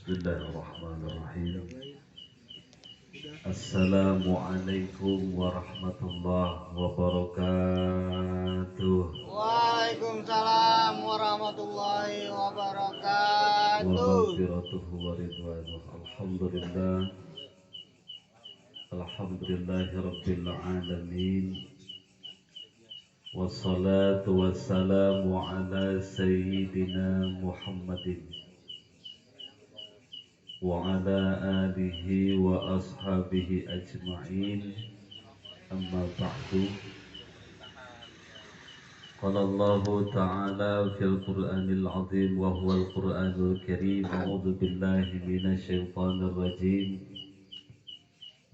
Bismillahirrahmanirrahim. Assalamualaikum warahmatullahi wabarakatuh. Waalaikumsalam warahmatullahi Wa wabarakatuh. maghfiratuhu wa ridwanuh. Alhamdulillah. Alhamdulillahi rabbil alamin. Wassalatu wassalamu ala sayyidina Muhammadin wa ala alihi wa ashabihi ajma'in. Amma ba'du. قال الله تعالى في القرآن العظيم وهو القرآن الكريم. أعوذ بالله من الشيطان الرجيم.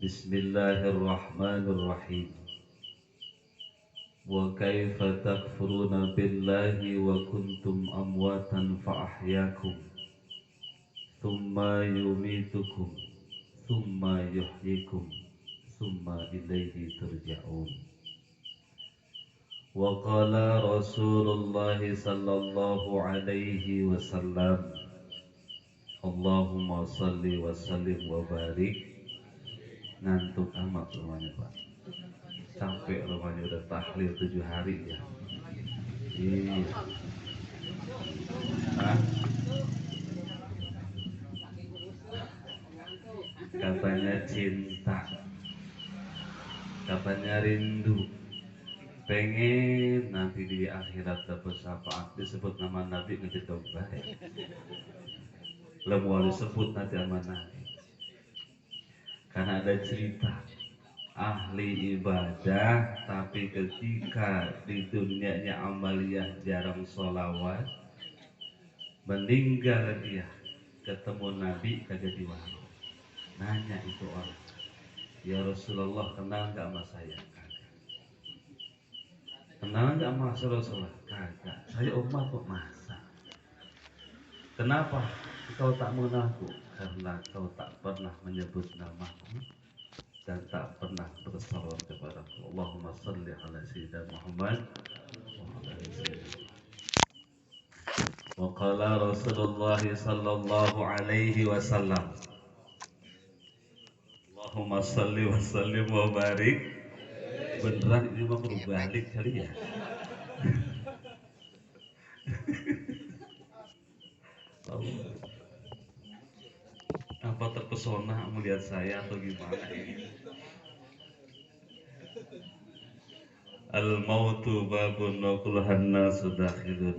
بسم الله الرحمن الرحيم. وكيف تكفرون بالله وكنتم أمواتا فأحياكم ثم يميتكم ثم يحييكم ثم إليه ترجعون. وقال رسول الله صلى الله عليه وسلم اللهم صل وسلم وبارك. Ngantuk amat rumahnya Pak, capek rumahnya, udah tahlil 7 hari ya. Iya. Hah? Katanya cinta, katanya rindu, pengen nanti di akhirat dapat syafaat, disebut nama Nabi ngejek baik. Lemu disebut nanti sama Nabi. Karena ada cerita ahli ibadah tapi ketika di dunianya amaliyah jarang sholawat, meninggal dia ketemu Nabi kagak diwaro. Nanya itu orang, ya Rasulullah kenal gak sama saya? Kagak. Kenal gak sama Rasulullah? Kagak. Saya umat kok. Masa? Kenapa kau tak mengenalku? Karena kau tak pernah menyebut namaku dan tak pernah bersalawat kepadaku. Allahumma salli ala sayyidina Muhammad wa ala ali sayyidina. Wa qala Rasulullah sallallahu alaihi wasallam Allahumma salli wa sallim wa barik. Beneran ini mah perlu balik kali ya. Apa terpesona melihat saya atau gimana ini? Al-mautu babun wa kulhan nasu dakhilun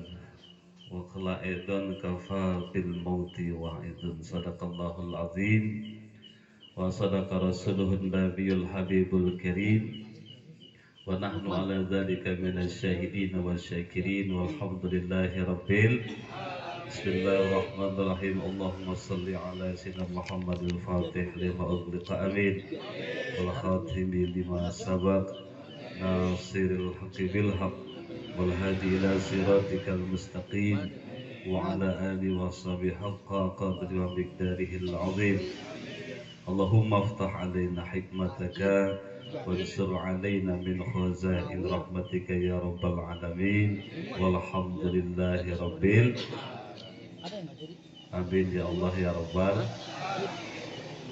wa khala'idun kafa bil mauti wa'idun. Sadaqallahul azim wa sadaqa rasuluhun nabiyul habibul karim wa nahnu ala dhalika minas syahidin wa syakirin walhamdulillahi rabbil. Bismillahirrahmanirrahim. Allahumma salli ala sayyidina Muhammadil fatih lima ughliqa amin wal khatimi lima sabaq nasiril haqqi bil haqq wal hadi ila siratikal mustaqim wa ala alihi wa sahbihi haqqa qadri wa miqdarihil azim. Allahumma aftah alaina hikmataka wansur alaina min khazain rahmatika ya rabbal alamin walhamdulillahi rabbil. Amin ya Allah ya Rabbal.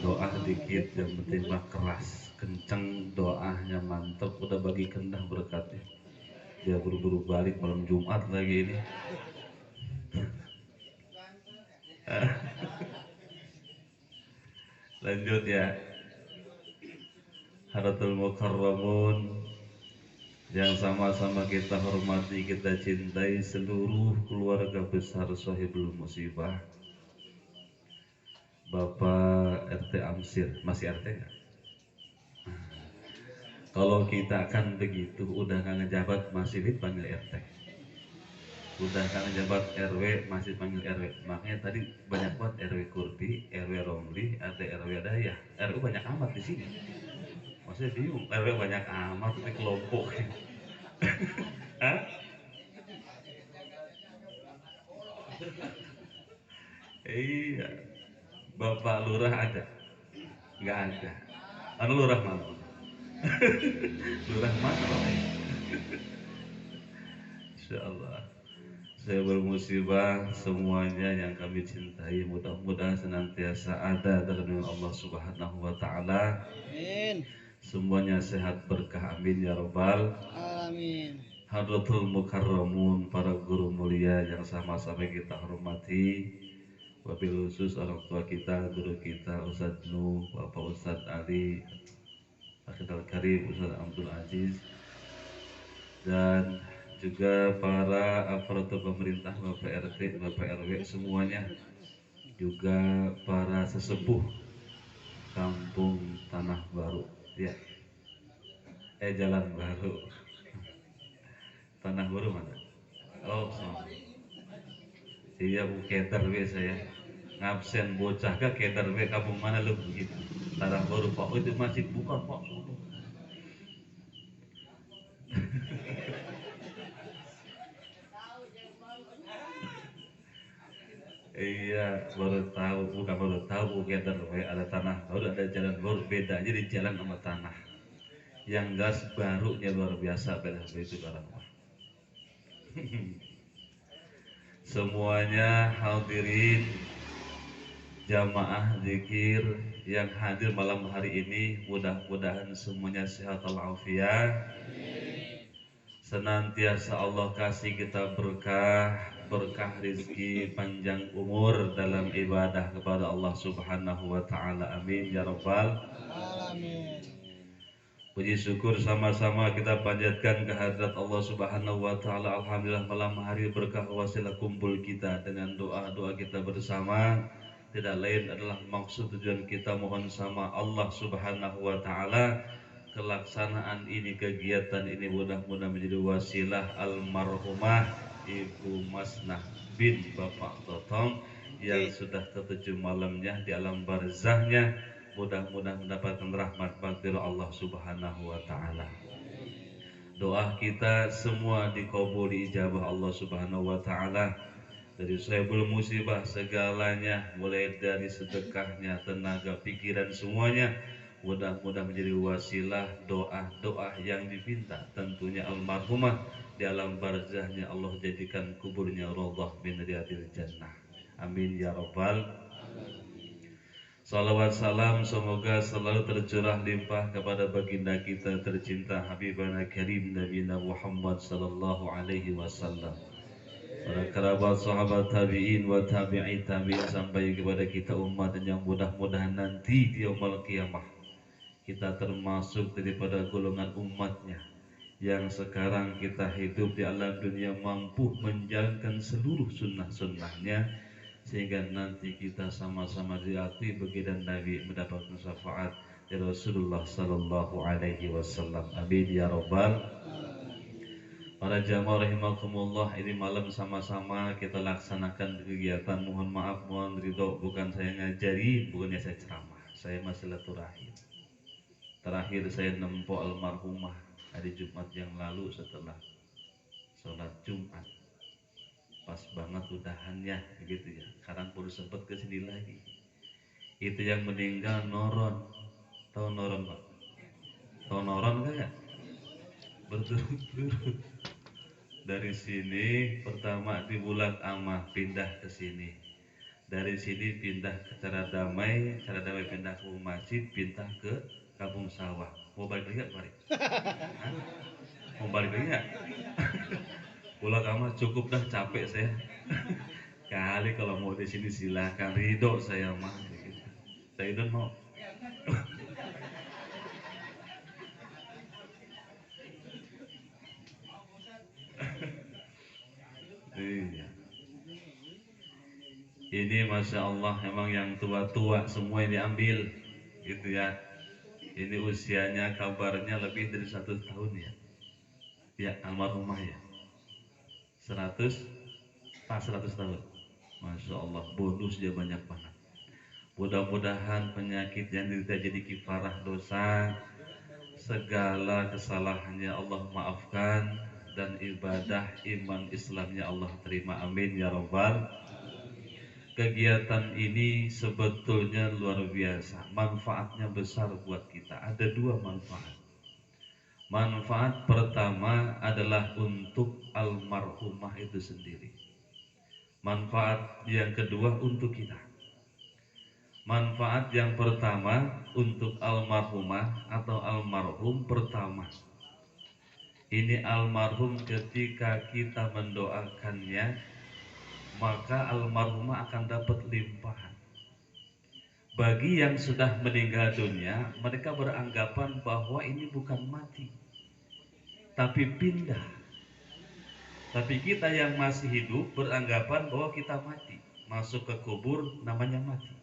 Doa dikit yang penting mah keras, kenceng doanya, mantep. Udah bagi kendah berkatnya. Dia buru-buru balik malam Jumat lagi ini. Lanjut ya. Haratul Mukarramun yang sama-sama kita hormati, kita cintai, seluruh keluarga besar Sohibul Musibah. Bapak RT Amsir, masih RT nggak? Kalau kita akan begitu, udah nggak ngejabat masih dipanggil RT, udah nggak ngejabat RW masih panggil RW. Makanya tadi banyak banget RW Kurdi, RW Romli, ada RW Dayah. RW banyak amat di sini. Maksudnya bingung, RW banyak amat tapi kelompok. Hah? Iya. Bapak lurah ada? Nggak ada. Anu lurah mana? Lurah mana? Insya Allah. saya bermusibah semuanya yang kami cintai mudah-mudahan senantiasa ada dalam lindungan Allah Subhanahu wa taala. Amin. Semuanya sehat berkah amin ya rabbal Amin. Hadratul Mukarramun, para guru mulia yang sama-sama kita hormati, wabil khusus orang tua kita, guru kita Ustadz Nuh, Bapak Ustadz Ali, Akhidal Karim, Ustadz Abdul Aziz, dan juga para aparatur pemerintah, Bapak RT, Bapak RW semuanya, juga para sesepuh Kampung Tanah Baru, ya, Jalan Baru, Tanah Baru mana? Oh, sama. Iya, bu keder we saya ngabsen bocah ke keder we kampung mana lu begitu. Tanah Baru Pak, oh, itu masjid bukan Pak. Iya, baru tahu Buketer ada tanah baru, ada jalan baru, beda aja di jalan sama tanah. Yang gas barunya luar biasa, beda itu barang. Semuanya hadirin jamaah zikir yang hadir malam hari ini, mudah-mudahan semuanya sehat walafiat. Senantiasa Allah kasih kita berkah rezeki, panjang umur dalam ibadah kepada Allah Subhanahu wa taala. Amin ya rabbal Alamin. puji syukur sama-sama kita panjatkan kehadirat Allah Subhanahu wa taala. Alhamdulillah malam hari berkah wasilah kumpul kita dengan doa-doa kita bersama. Tidak lain adalah maksud tujuan kita mohon sama Allah Subhanahu wa taala kelaksanaan ini, kegiatan ini mudah-mudahan menjadi wasilah almarhumah Ibu Masnah bin Bapak Totong yang sudah ketujuh malamnya di alam barzahnya, mudah-mudahan mendapatkan rahmat maghfirah Allah Subhanahu wa taala. Doa kita semua dikabuli ijabah Allah Subhanahu wa taala. Dari sahibul musibah segalanya, mulai dari sedekahnya, tenaga, pikiran semuanya, mudah-mudahan menjadi wasilah doa-doa yang dipinta. Tentunya almarhumah di alam barzahnya Allah jadikan kuburnya raudhah min riyadil jannah. Amin ya rabbal. Salawat salam semoga selalu tercurah limpah kepada baginda kita tercinta Habibana Karim Nabi Muhammad sallallahu alaihi wasallam, para kerabat sahabat tabi'in wa tabi'i tabi'in sampai kepada kita umat, dan yang mudah-mudahan nanti di yaumul qiyamah kita termasuk daripada golongan umatnya yang sekarang kita hidup di alam dunia mampu menjalankan seluruh sunnah-sunnahnya, sehingga nanti kita sama-sama diakui baginda Nabi mendapatkan syafaat dari Rasulullah sallallahu alaihi wasallam. Amin ya rabbal. Para jamaah rahimakumullah, ini malam sama-sama kita laksanakan kegiatan. Mohon maaf, mohon ridho, bukan saya ngajari, bukannya saya ceramah, saya masih silaturahim. Terakhir saya nempok almarhumah hari Jumat yang lalu setelah sholat Jumat. Pas banget udahannya begitu ya. Sekarang baru sempat kesini lagi. Itu yang meninggal Noron. Tahu Noron Pak? Tahu Noron kan ya? Berturut-turut. Dari sini pertama di Bulan Amah pindah ke sini. Dari sini pindah ke Cara Damai pindah ke Masjid, pindah ke Kampung Sawah. Mau balik lagi nggak kemarin? Mau balik lagi nggak? Bulan Amah cukup dah, capek saya. Kali kalau mau di sini silakan, ridho saya mah. Saya udah mau. Iya. Ini masya Allah, emang yang tua-tua semua yang diambil, gitu ya. Ini usianya kabarnya lebih dari 100 tahun ya. Ya almarhumah ya. 100, pas 100 tahun. Masya Allah, bonusnya banyak banget. Mudah-mudahan penyakit yang tidak jadi kifarah dosa, segala kesalahannya Allah maafkan, dan ibadah iman Islamnya Allah terima. Amin ya rabbal. Kegiatan ini sebetulnya luar biasa, manfaatnya besar buat kita. Ada dua manfaat. Manfaat pertama adalah untuk almarhumah itu sendiri. Manfaat yang kedua untuk kita. Manfaat yang pertama untuk almarhumah atau almarhum pertama. Ini almarhum ketika kita mendoakannya, maka almarhumah akan dapat limpahan. Bagi yang sudah meninggal dunia, mereka beranggapan bahwa ini bukan mati, tapi pindah. Tapi kita yang masih hidup beranggapan bahwa kita mati, masuk ke kubur namanya mati.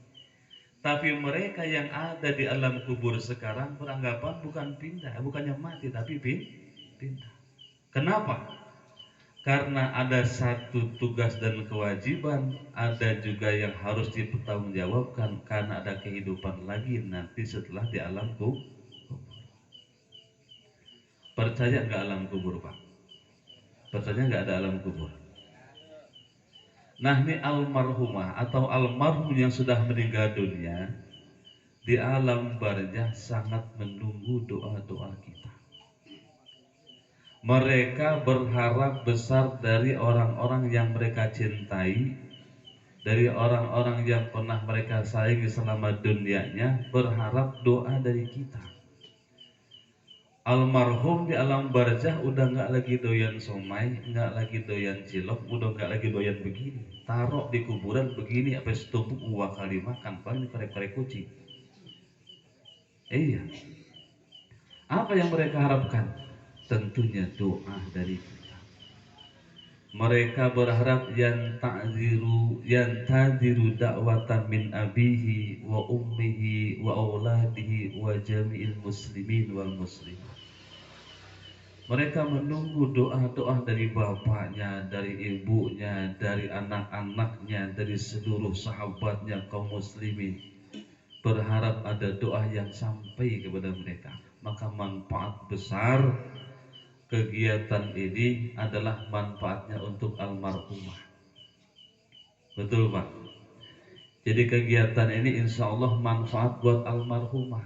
Tapi mereka yang ada di alam kubur sekarang beranggapan bukan pindah, bukannya mati, tapi pindah. Kenapa? Karena ada satu tugas dan kewajiban, ada juga yang harus dipertanggungjawabkan karena ada kehidupan lagi nanti setelah di alam kubur. Percaya nggak alam kubur, Pak? Percaya nggak ada alam kubur? Nah, ini almarhumah atau almarhum yang sudah meninggal dunia di alam barzah sangat menunggu doa-doa kita. Mereka berharap besar dari orang-orang yang mereka cintai, dari orang-orang yang pernah mereka sayangi selama dunianya, berharap doa dari kita. Almarhum di alam barzah udah nggak lagi doyan somai, nggak lagi doyan cilok, udah nggak lagi doyan begini. Taruh di kuburan begini, apa setumpuk 2 kali makan, paling korek-korek kucing. Iya. Apa yang mereka harapkan? Tentunya doa dari kita. Mereka berharap yang tadiru da'watan min abihi wa ummihi wa auladihi wa jami'il muslimin wal muslimat. Mereka menunggu doa-doa dari bapaknya, dari ibunya, dari anak-anaknya, dari seluruh sahabatnya kaum muslimin. Berharap ada doa yang sampai kepada mereka. Maka manfaat besar kegiatan ini adalah manfaatnya untuk almarhumah. Betul, Pak? Jadi kegiatan ini insya Allah manfaat buat almarhumah.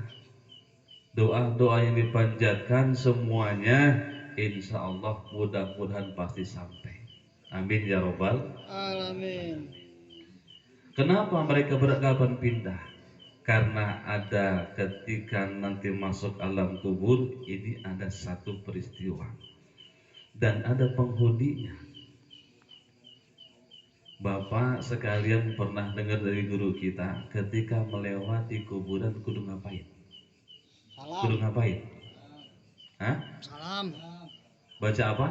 Doa-doa yang dipanjatkan semuanya insya Allah mudah-mudahan pasti sampai. Amin ya robbal Alamin. Kenapa mereka beranggapan pindah? Karena ada ketika nanti masuk alam kubur ini ada satu peristiwa dan ada penghuninya. Bapak sekalian pernah dengar dari guru kita ketika melewati kuburan kudu ngapain? Kudu Salam. ngapain? Hah? Salam. Baca apa?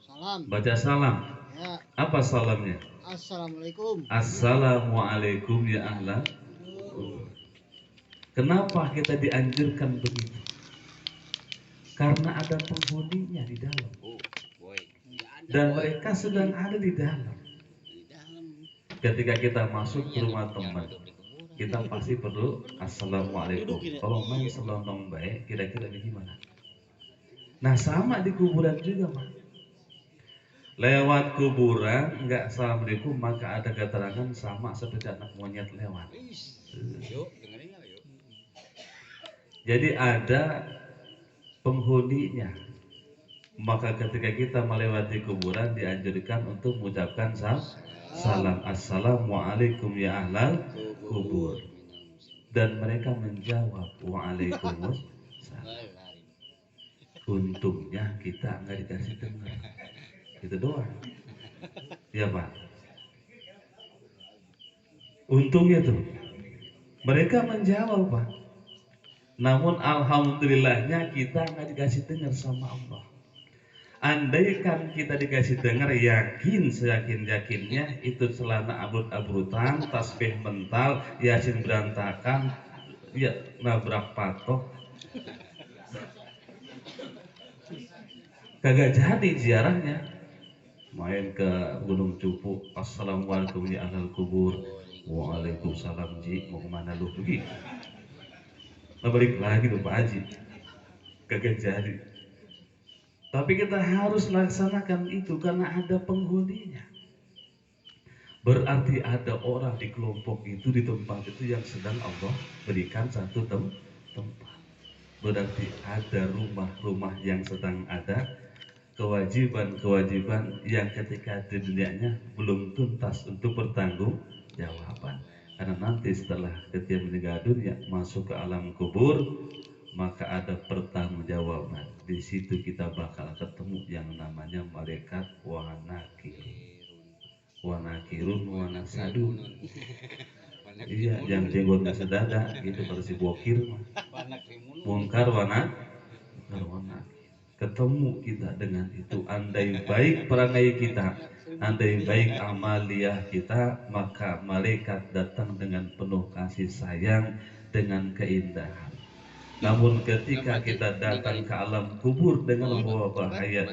Salam. Baca salam. Ya. Apa salamnya? Assalamualaikum. Assalamualaikum ya ahlan. Kenapa kita dianjurkan begitu? Karena ada penghuninya di dalam. Dan mereka sedang ada di dalam. Ketika kita masuk ke rumah teman, kita pasti perlu assalamualaikum. Kalau main selonong baik, kira-kira gimana? Nah sama di kuburan juga, Pak. Lewat kuburan nggak assalamualaikum, maka ada keterangan sama seperti anak monyet lewat. Jadi ada penghuninya. Maka ketika kita melewati kuburan dianjurkan untuk mengucapkan salam assalamualaikum ya ahlal kubur. Dan mereka menjawab waalaikumsalam. Untungnya kita nggak dikasih dengar. Itu doang. Ya Pak. Untungnya tuh mereka menjawab, Pak. Namun alhamdulillahnya kita nggak dikasih dengar sama Allah. Andaikan kita dikasih dengar, yakin seyakin-yakinnya itu celana abrut-abrutan, tasbih mental, yasin berantakan, ya nabrak patok, kagak jadi ziarahnya. Main ke Gunung Cupu, assalamualaikum ya ahlal kubur, waalaikumsalam ji, mau kemana lu begitu? Nah, balik lagi tuh Pak Haji, kagak jadi. Tapi kita harus laksanakan itu karena ada penghuninya. Berarti ada orang di kelompok itu, di tempat itu yang sedang Allah berikan satu tempat. Berarti ada rumah-rumah yang sedang ada kewajiban-kewajiban yang ketika di dunianya belum tuntas untuk bertanggung jawaban. Karena nanti setelah ketika meninggal dunia masuk ke alam kubur, maka ada pertanggungjawaban. Di situ kita bakal ketemu yang namanya malaikat wanakirun wanasadun. Iya, yang jenggotnya sedada gitu pada si bokir mah. Mungkar wana ketemu kita dengan itu. Andai baik perangai kita, andai baik amaliah kita, maka malaikat datang dengan penuh kasih sayang, dengan keindahan. Namun ketika kita datang ke alam kubur dengan membawa bahaya,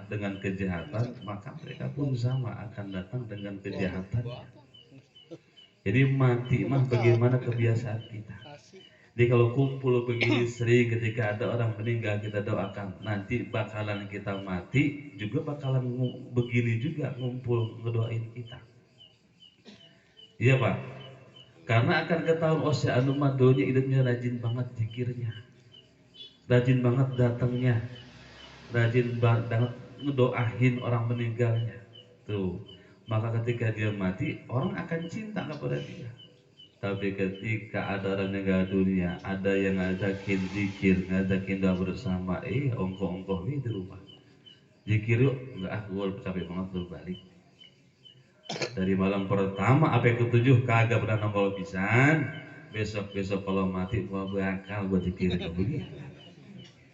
dengan kejahatan, maka mereka pun sama akan datang dengan kejahatannya. Jadi mati mah bagaimana kebiasaan kita. Jadi kalau kumpul begini sering, ketika ada orang meninggal kita doakan, nanti bakalan kita mati juga bakalan begini juga ngumpul ngedoain kita. Iya Pak. Karena akan ketahuan oh si anu madonya hidupnya rajin banget zikirnya, rajin banget datangnya, rajin banget ngedoain orang meninggalnya. Tuh, maka ketika dia mati orang akan cinta kepada dia. Tapi ketika ada orang meninggal dunia, ada yang ngajakin zikir, ngajakin doa bersama, ongkoh-ongkoh nih di rumah. Zikir yuk, enggak gue capek banget belum balik. Dari malam pertama apa yang ketujuh kagak pernah nongol pisan. Besok kalau mati gua bakal buat zikir begitu.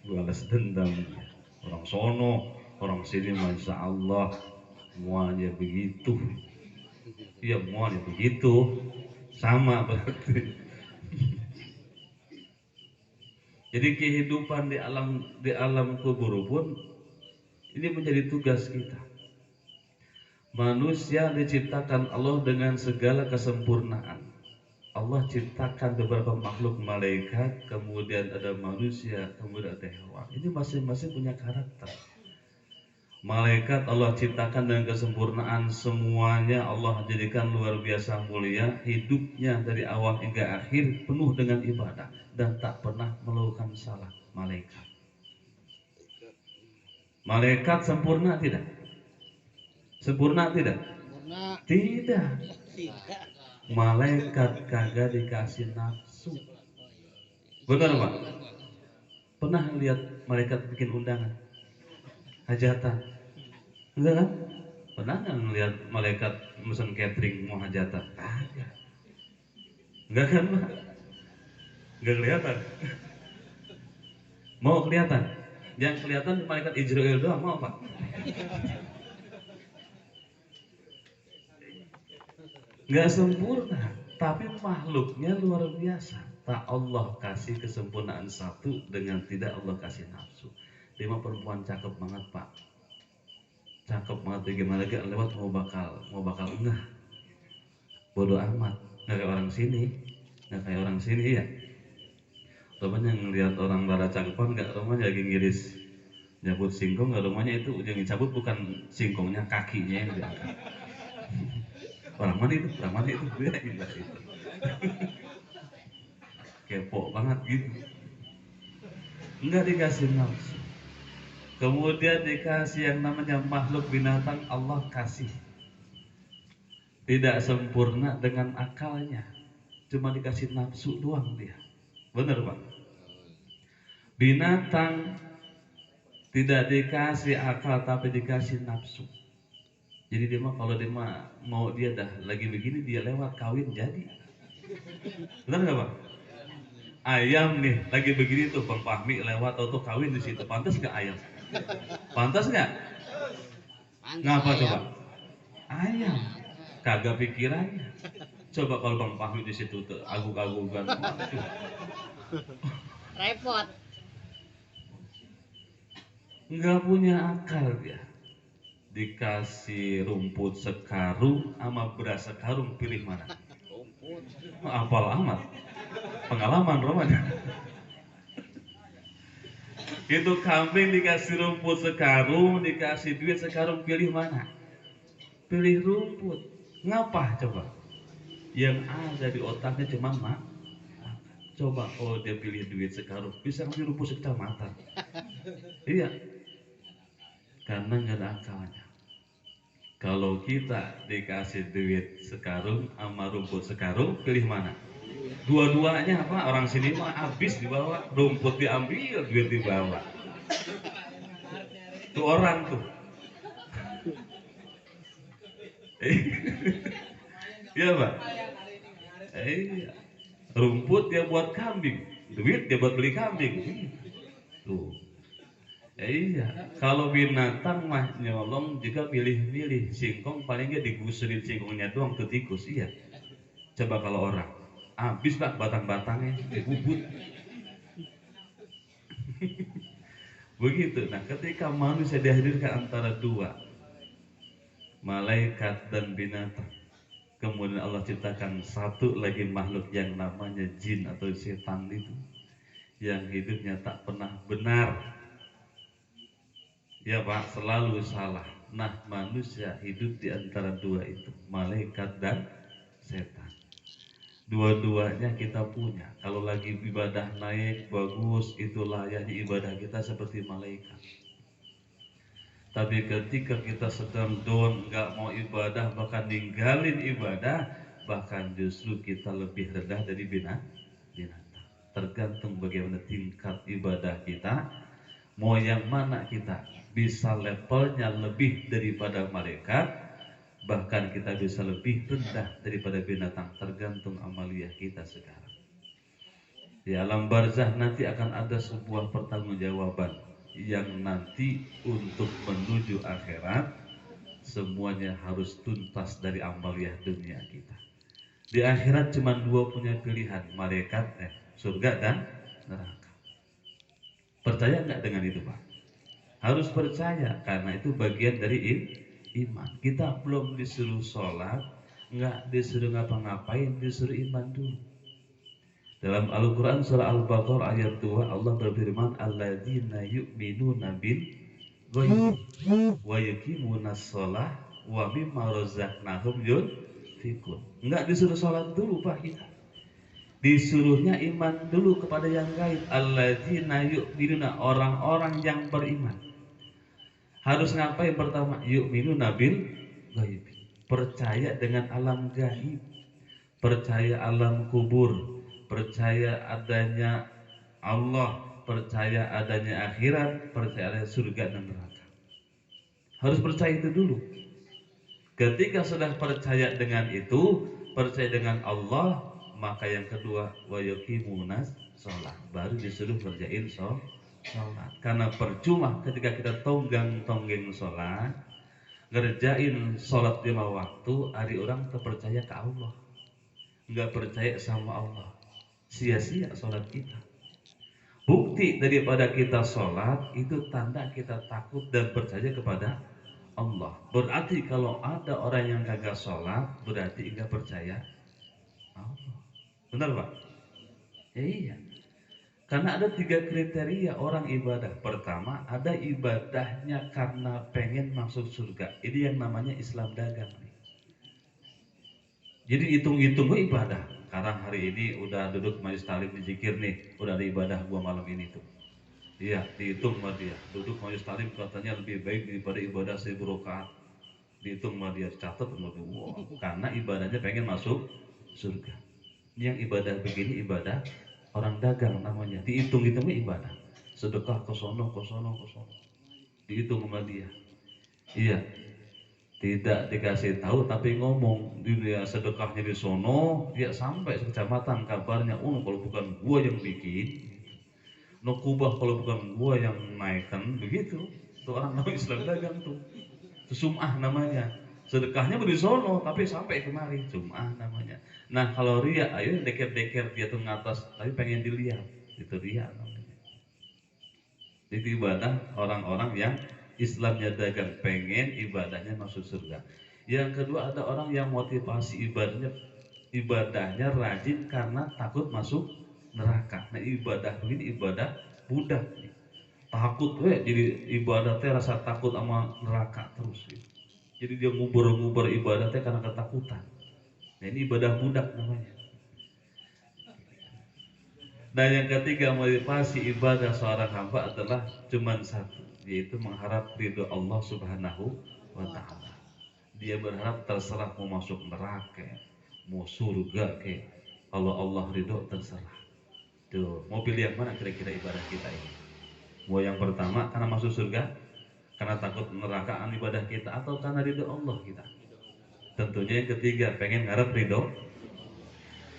Gua balas dendam. Orang sono, orang sini masya Allah, semuanya begitu. Iya, semuanya begitu. Sama berarti. Jadi kehidupan di alam kubur pun ini menjadi tugas kita. Manusia diciptakan Allah dengan segala kesempurnaan. Allah ciptakan beberapa makhluk malaikat, kemudian ada manusia, kemudian ada hewan. Ini masing-masing punya karakter. Malaikat Allah ciptakan dengan kesempurnaan, semuanya Allah jadikan luar biasa mulia, hidupnya dari awal hingga akhir penuh dengan ibadah dan tak pernah melakukan salah. Malaikat sempurna tidak? Sempurna tidak? Tidak. Malaikat kagak dikasih nafsu. Benar Pak? Pernah lihat malaikat bikin undangan hajatan? Enggak kan? Pernah nggak ngelihat malaikat mesen catering mau hajatan? Kagak. Enggak kan Pak? Enggak kelihatan. Mau kelihatan? Yang kelihatan malaikat Israel doang, mau Pak? Enggak sempurna, tapi makhluknya luar biasa. Tak Allah kasih kesempurnaan satu dengan tidak Allah kasih nafsu. 5 perempuan cakep banget Pak. Cakep banget, bagaimana gak lewat mau bakal enggak. Bodoh amat, nggak kayak orang sini, nggak kayak orang sini ya. Rumahnya ngelihat orang pada cakepan, nggak rumahnya lagi ngiris nyabut singkong, nggak rumahnya itu yang dicabut bukan singkongnya, kakinya yang diangkat. Orang mana itu? Kepo banget gitu. Enggak dikasih nafsu. Kemudian dikasih yang namanya makhluk binatang, Allah kasih. Tidak sempurna dengan akalnya, cuma dikasih nafsu doang dia. Benar Pak? Binatang tidak dikasih akal tapi dikasih nafsu. Jadi dia mah kalau dia mah mau dia dah lagi begini dia lewat kawin jadi. Benar nggak Pak? Ayam nih lagi begini tuh Bang Fahmi lewat atau kawin di situ, pantas nggak ayam? Pantas nggak? Ngapa coba? Ayam kagak pikirannya. Coba kalau Bang Fahmi di situ tuh aguk-agukan, repot. Nggak punya akal dia. Dikasih rumput sekarung sama beras sekarung, pilih mana? Apal amat, pengalaman Roman. Itu kambing dikasih rumput sekarung, dikasih duit sekarung, pilih mana? Pilih rumput. Ngapa coba? Yang ada di otaknya cuma coba dia pilih duit sekarung, bisa ngasih rumput sekecamatan. Iya. karena nggak ada akalnya. Kalau kita dikasih duit sekarung sama rumput sekarung, pilih mana? Dua-duanya apa? Orang sini mah habis dibawa, rumput diambil, duit dibawa. Tuh orang tuh. Iya Pak. Iya. Rumput dia buat kambing, duit dia buat beli kambing. Tuh. Iya. Kalau binatang mah nyolong juga milih-milih. Singkong paling nggak digusurin singkongnya doang tuh tikus. Iya. Coba kalau orang habis Pak batang-batangnya dibubut. Begitu. Nah, ketika manusia dihadirkan antara dua, malaikat dan binatang, kemudian Allah ciptakan satu lagi makhluk yang namanya jin atau setan itu, yang hidupnya tak pernah benar. Ya Pak, selalu salah. Nah, manusia hidup di antara dua itu, malaikat dan setan. Dua-duanya kita punya. Kalau lagi ibadah naik bagus, itu layaknya ibadah kita seperti malaikat. Tapi ketika kita sedang down, nggak mau ibadah, bahkan ninggalin ibadah, bahkan justru kita lebih rendah dari binatang. Tergantung bagaimana tingkat ibadah kita. Mau yang mana kita bisa levelnya lebih daripada malaikat, bahkan kita bisa lebih rendah daripada binatang, tergantung amaliyah kita sekarang. Di alam barzah nanti akan ada sebuah pertanggungjawaban yang nanti untuk menuju akhirat semuanya harus tuntas dari amaliyah dunia kita. Di akhirat cuma dua punya pilihan, malaikat, surga dan neraka. Percaya nggak dengan itu Pak? Harus percaya, karena itu bagian dari iman. Kita belum disuruh sholat, nggak disuruh ngapa-ngapain, disuruh iman dulu. Dalam Al-Quran surah Al-Baqarah ayat 2, Allah berfirman, alladzina yu'minuna bil ghaib wa yuqimunas shalah wa mimma razaqnahum yunfiqun. Nggak disuruh sholat dulu Pak kita. Disuruhnya iman dulu kepada yang gaib. Alladzina yu'minuna, orang-orang yang beriman. Harus ngapain pertama? Yu'minuna bil ghaib. Percaya dengan alam gaib. Percaya alam kubur. Percaya adanya Allah. Percaya adanya akhirat. Percaya adanya surga dan neraka. Harus percaya itu dulu. Ketika sudah percaya dengan itu, percaya dengan Allah, maka yang kedua, wa yuqimunas shalah, baru disuruh kerjain sholat. Karena percuma ketika kita tonggang-tonggeng sholat, ngerjain sholat 5 waktu, hari orang terpercaya ke Allah, nggak percaya sama Allah, sia-sia sholat kita. Bukti daripada kita sholat itu tanda kita takut dan percaya kepada Allah. Berarti kalau ada orang yang kagak sholat, berarti enggak percaya Allah. Benar Pak? Ya, iya. Karena ada 3 kriteria orang ibadah. Pertama, ada ibadahnya karena pengen masuk surga. Ini yang namanya Islam dagang nih. Jadi hitung-hitung gue ibadah. Sekarang hari ini udah duduk majelis taklim zikir nih, udah ada ibadah gua malam ini tuh. Iya, dihitung sama dia. Duduk majelis taklim katanya lebih baik daripada ibadah 1000 rakaat. Dihitung sama dia, catat sama dia. Wow, karena ibadahnya pengen masuk surga. Yang ibadah begini ibadah orang dagang namanya. Dihitung-hitungnya ibadah. Sedekah ke sono, ke sono, ke sono. Dihitung sama dia. Iya. Tidak dikasih tahu tapi ngomong dia sedekahnya di sono, dia sampai sekecamatan kabarnya, oh kalau bukan gua yang bikin, nukubah kalau bukan gua yang naikkan, begitu. Itu orang namanya Islam dagang tuh. Itu sum'ah namanya. Sedekahnya di sono tapi sampai kemari, sum'ah namanya. Nah, kalau ria, ayo deker-deker dia tuh ngatas, tapi pengen dilihat. Itu ria namanya. Itu ibadah orang-orang yang Islamnya dagang, pengen ibadahnya masuk surga. Yang kedua, ada orang yang motivasi ibadahnya rajin karena takut masuk neraka. Nah, ibadah ini ibadah budak. Takut jadi ibadah teh rasa takut sama neraka terus. Jadi dia ngubur-ngubur ibadah teh karena ketakutan. Nah, ini ibadah budak namanya. Dan yang ketiga, motivasi ibadah seorang hamba adalah cuma satu, yaitu mengharap ridho Allah Subhanahu wa Ta'ala. Dia berharap terserah mau masuk neraka, mau surga ke, kalau Allah ridho terserah. Tuh, mau pilih yang mana kira-kira ibadah kita ini? Mau yang pertama karena masuk surga, karena takut nerakaan ibadah kita, atau karena ridho Allah kita? Tentunya yang ketiga, pengen ngarep ridho.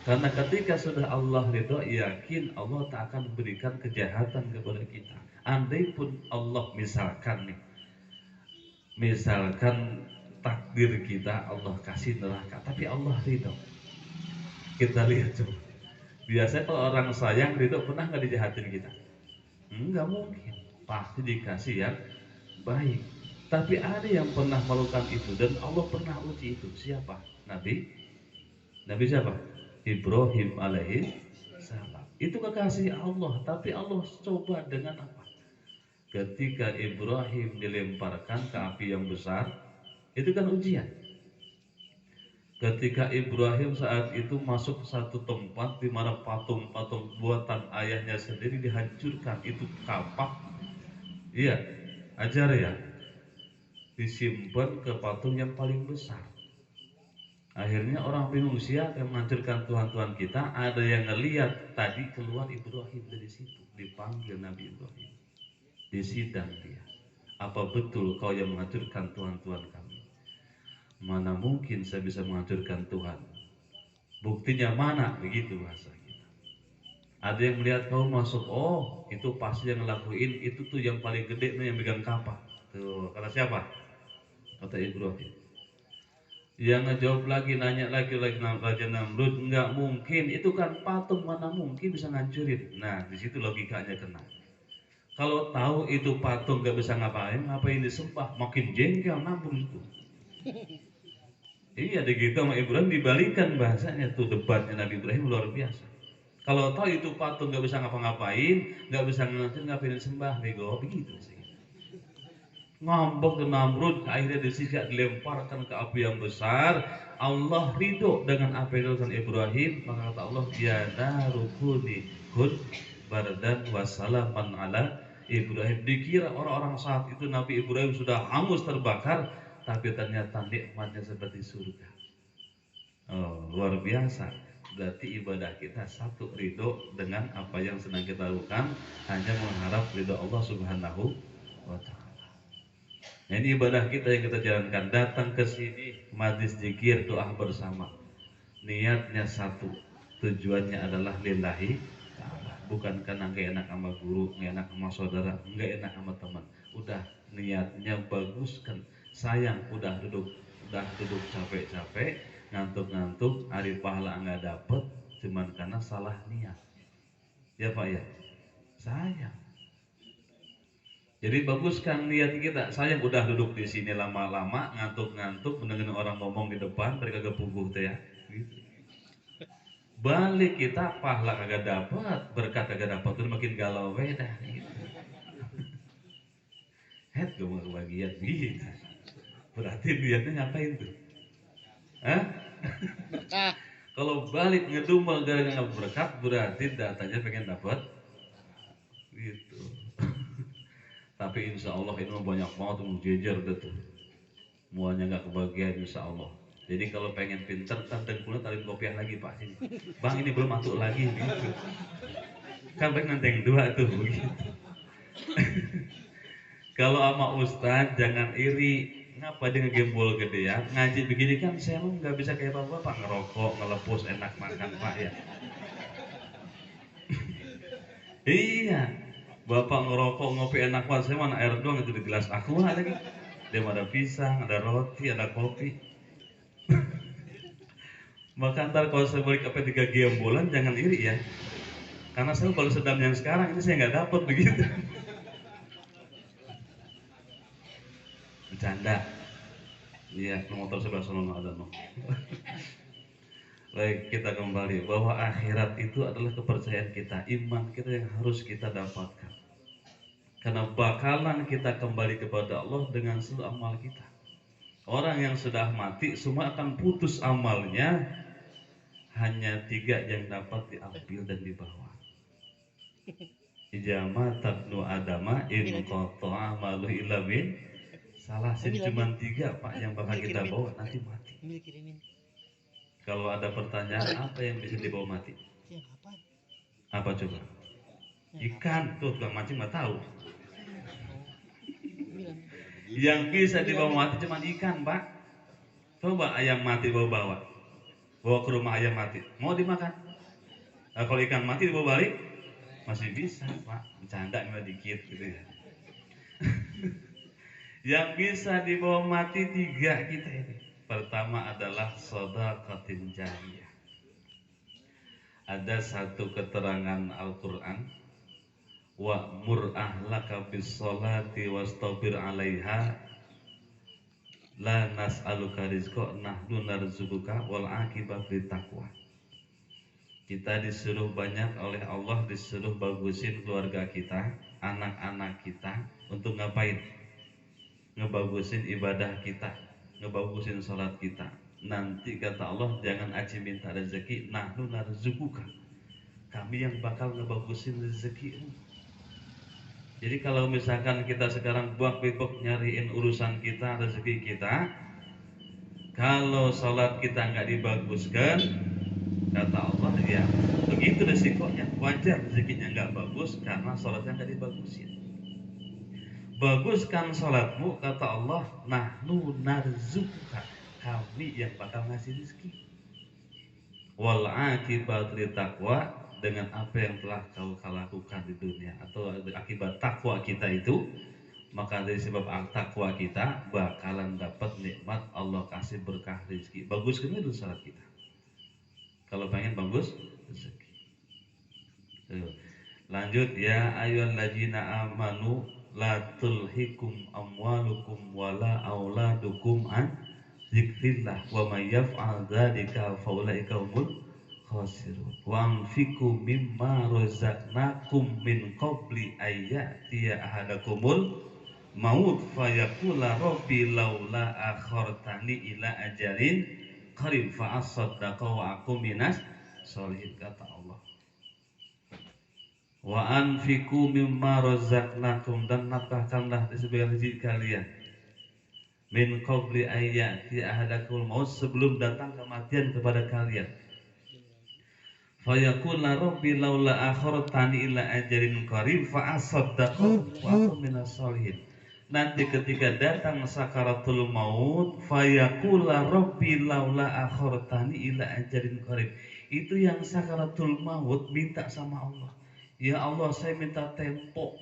Karena ketika sudah Allah ridho, yakin Allah tak akan memberikan kejahatan kepada kita. Andai pun Allah misalkan takdir kita Allah kasih neraka, tapi Allah ridho. Kita lihat coba. Biasanya kalau orang sayang ridho, pernah nggak dijahatin kita? Nggak mungkin. Pasti dikasih yang baik. Tapi ada yang pernah melakukan itu dan Allah pernah uji itu. Siapa? Nabi siapa? Ibrahim alaihi salam. Itu kekasih Allah, tapi Allah coba dengan apa? Ketika Ibrahim dilemparkan ke api yang besar, itu kan ujian. Ketika Ibrahim saat itu masuk ke satu tempat di mana patung-patung buatan ayahnya sendiri dihancurkan, itu kapak. Iya, ajar ya. Disimpan ke patung yang paling besar. Akhirnya orang bingung, siapa yang menghancurkan Tuhan-Tuhan kita? Ada yang ngeliat, tadi keluar Ibrahim dari situ, dipanggil Nabi Ibrahim, disidang dia. Apa betul kau yang menghancurkan Tuhan-Tuhan kami? Mana mungkin saya bisa menghancurkan Tuhan? Buktinya mana? Begitu bahasa kita. Ada yang melihat kau masuk, oh itu pasti yang ngelakuin, itu tuh yang paling gede yang megang kapak. Tuh, kata siapa? Kata Ibrahim. Yang ngejawab lagi, nanya lagi Raja Namrud, nggak mungkin, itu kan patung, mana mungkin bisa ngancurin. Nah, di situ logikanya kena. Kalau tahu itu patung nggak bisa ngapain disembah, makin jengkel nabung itu. Iya, begitu sama Ibrahim dibalikan bahasanya, tuh debatnya Nabi Ibrahim luar biasa. Kalau tahu itu patung nggak bisa ngapa-ngapain, nggak bisa ngancurin, ngapain disembah, bego, begitu sih. Ngambek ke Namrud, akhirnya disiksa, dilemparkan ke api yang besar. Allah ridho dengan apa yang dilakukan Ibrahim. Maka kata Allah, ya narukuni kun bardan wassalaman ala Ibrahim. Dikira orang-orang saat itu Nabi Ibrahim sudah hangus terbakar, tapi ternyata nikmatnya seperti surga. Oh, luar biasa. Berarti ibadah kita satu, ridho dengan apa yang sedang kita lakukan, hanya mengharap ridho Allah Subhanahu wa Ta'ala. Nah, ini ibadah kita yang kita jalankan, datang ke sini majlis zikir, doa bersama. Niatnya satu, tujuannya adalah lillahi ta'ala. Bukan karena gak enak sama guru, gak enak sama saudara, gak enak sama teman. Udah niatnya bagus kan. Sayang udah duduk capek-capek, ngantuk-ngantuk, hari pahala nggak dapet, cuman karena salah niat. Ya Pak ya, sayang. Jadi baguskan niat kita. Saya udah duduk di sini lama-lama, ngantuk-ngantuk, mendengar orang ngomong di depan, mereka kepuguh teh ya. Gitu. Balik kita pahala kagak dapat, berkat kagak dapat, terus makin galau dah. Gitu. Head gue mau kebagian gitu. Berarti niatnya ngapain tuh? Hah? Kalau balik ngedumel gara-gara berkat, berarti datanya pengen dapat. Gitu. Tapi insya Allah ini banyak banget jejer gitu. Muanya nggak kebagian insya Allah. Jadi kalau pengen pinter, tanteng kulit tarik kopiah lagi Pak sini. Bang ini belum masuk lagi gitu. Kan pengen nanteng dua tuh begitu. Kalau sama Ustadz jangan iri. Ngapa dia ngegembol gede ya? Ngaji begini kan saya mah nggak bisa kayak bapak ngerokok, ngelepus enak makan Pak ya. Iya. Bapak ngerokok, ngopi enak banget, saya mana air doang itu di gelas aku lagi. Dia ada pisang, ada roti, ada kopi. Maka ntar kalau saya balik apa 3 gembolan jangan iri ya. Karena saya baru sedang yang sekarang ini saya nggak dapat begitu. Bercanda. Iya, motor sebelah sana ada no. Baik, kita kembali bahwa akhirat itu adalah kepercayaan kita, iman kita yang harus kita dapatkan. Karena bakalan kita kembali kepada Allah dengan seluruh amal kita. Orang yang sudah mati semua akan putus amalnya, hanya 3 yang dapat diambil dan dibawa. Ijama tabnu adama in qata'a malu illa min salah sih cuma 3 Pak yang bakal kita bawa nanti mati. Kalau ada pertanyaan apa yang bisa dibawa mati? Apa coba? Ikan tuh tukang mancing mah tahu. Yang bisa dibawa mati cuma ikan Pak. Coba ayam mati bawa ke rumah ayam mati, mau dimakan? Nah, kalau ikan mati dibawa balik masih bisa Pak, bercanda nggak dikit gitu ya. Yang bisa dibawa mati 3 kita ini. Pertama adalah shadaqatin jariyah. Ada satu keterangan Al-Quran, wa'mur ahlaka bis sholati wastabir 'alaiha la nas'aluka rizqa nahnu narzuquka wal 'aqibatu taqwa. Kita disuruh banyak oleh Allah, disuruh bagusin keluarga kita, anak-anak kita untuk ngapain? Ngebagusin ibadah kita, ngebagusin sholat kita. Nanti kata Allah, jangan aji minta rezeki, nahnu narzuquka. Kami yang bakal ngebagusin rezekimu. Jadi kalau misalkan kita sekarang buak-bibuk nyariin urusan kita, rezeki kita, kalau sholat kita nggak dibaguskan, kata Allah, ya begitu resikonya. Wajar rezekinya nggak bagus karena sholatnya nggak dibagusin. Baguskan sholatmu, kata Allah, nahnu narzuquka, kami yang bakal ngasih rezeki. Wal aqibatu taqwa, dengan apa yang telah kau lakukan di dunia atau akibat takwa kita itu, maka dari sebab takwa kita bakalan dapat nikmat Allah kasih berkah rezeki. Baguskan itu sholat kita. Kalau pengen bagus rezeki. Lanjut, ya ayyuhallazina amanu la tulhikum amwalukum wala auladukum an dzikrillah wa may yaf'al dzalika faulaika humul khasirun. Wa anfiqu mimma razaqnakum min qabli ayyatiya ahadakumul maut fayaqula rabbi laula akhartani ila ajalin qarib fa asaddaqa wa akum minas sholihin, kata Allah. Wa anfiqu mimma razaqnakum, dan nafkahkanlah di sebagian rezeki kalian, min qabli ayyati ahadakumul maut, sebelum datang kematian kepada kalian. Fayaqul rabbi laula akhartani ila ajalin qarib fa asaddaqu wa akum minas sholihin. Nanti ketika datang sakaratul maut, fayaqul rabbi laula akhartani ila ajalin qarib. Itu yang sakaratul maut minta sama Allah. Ya Allah, saya minta tempo,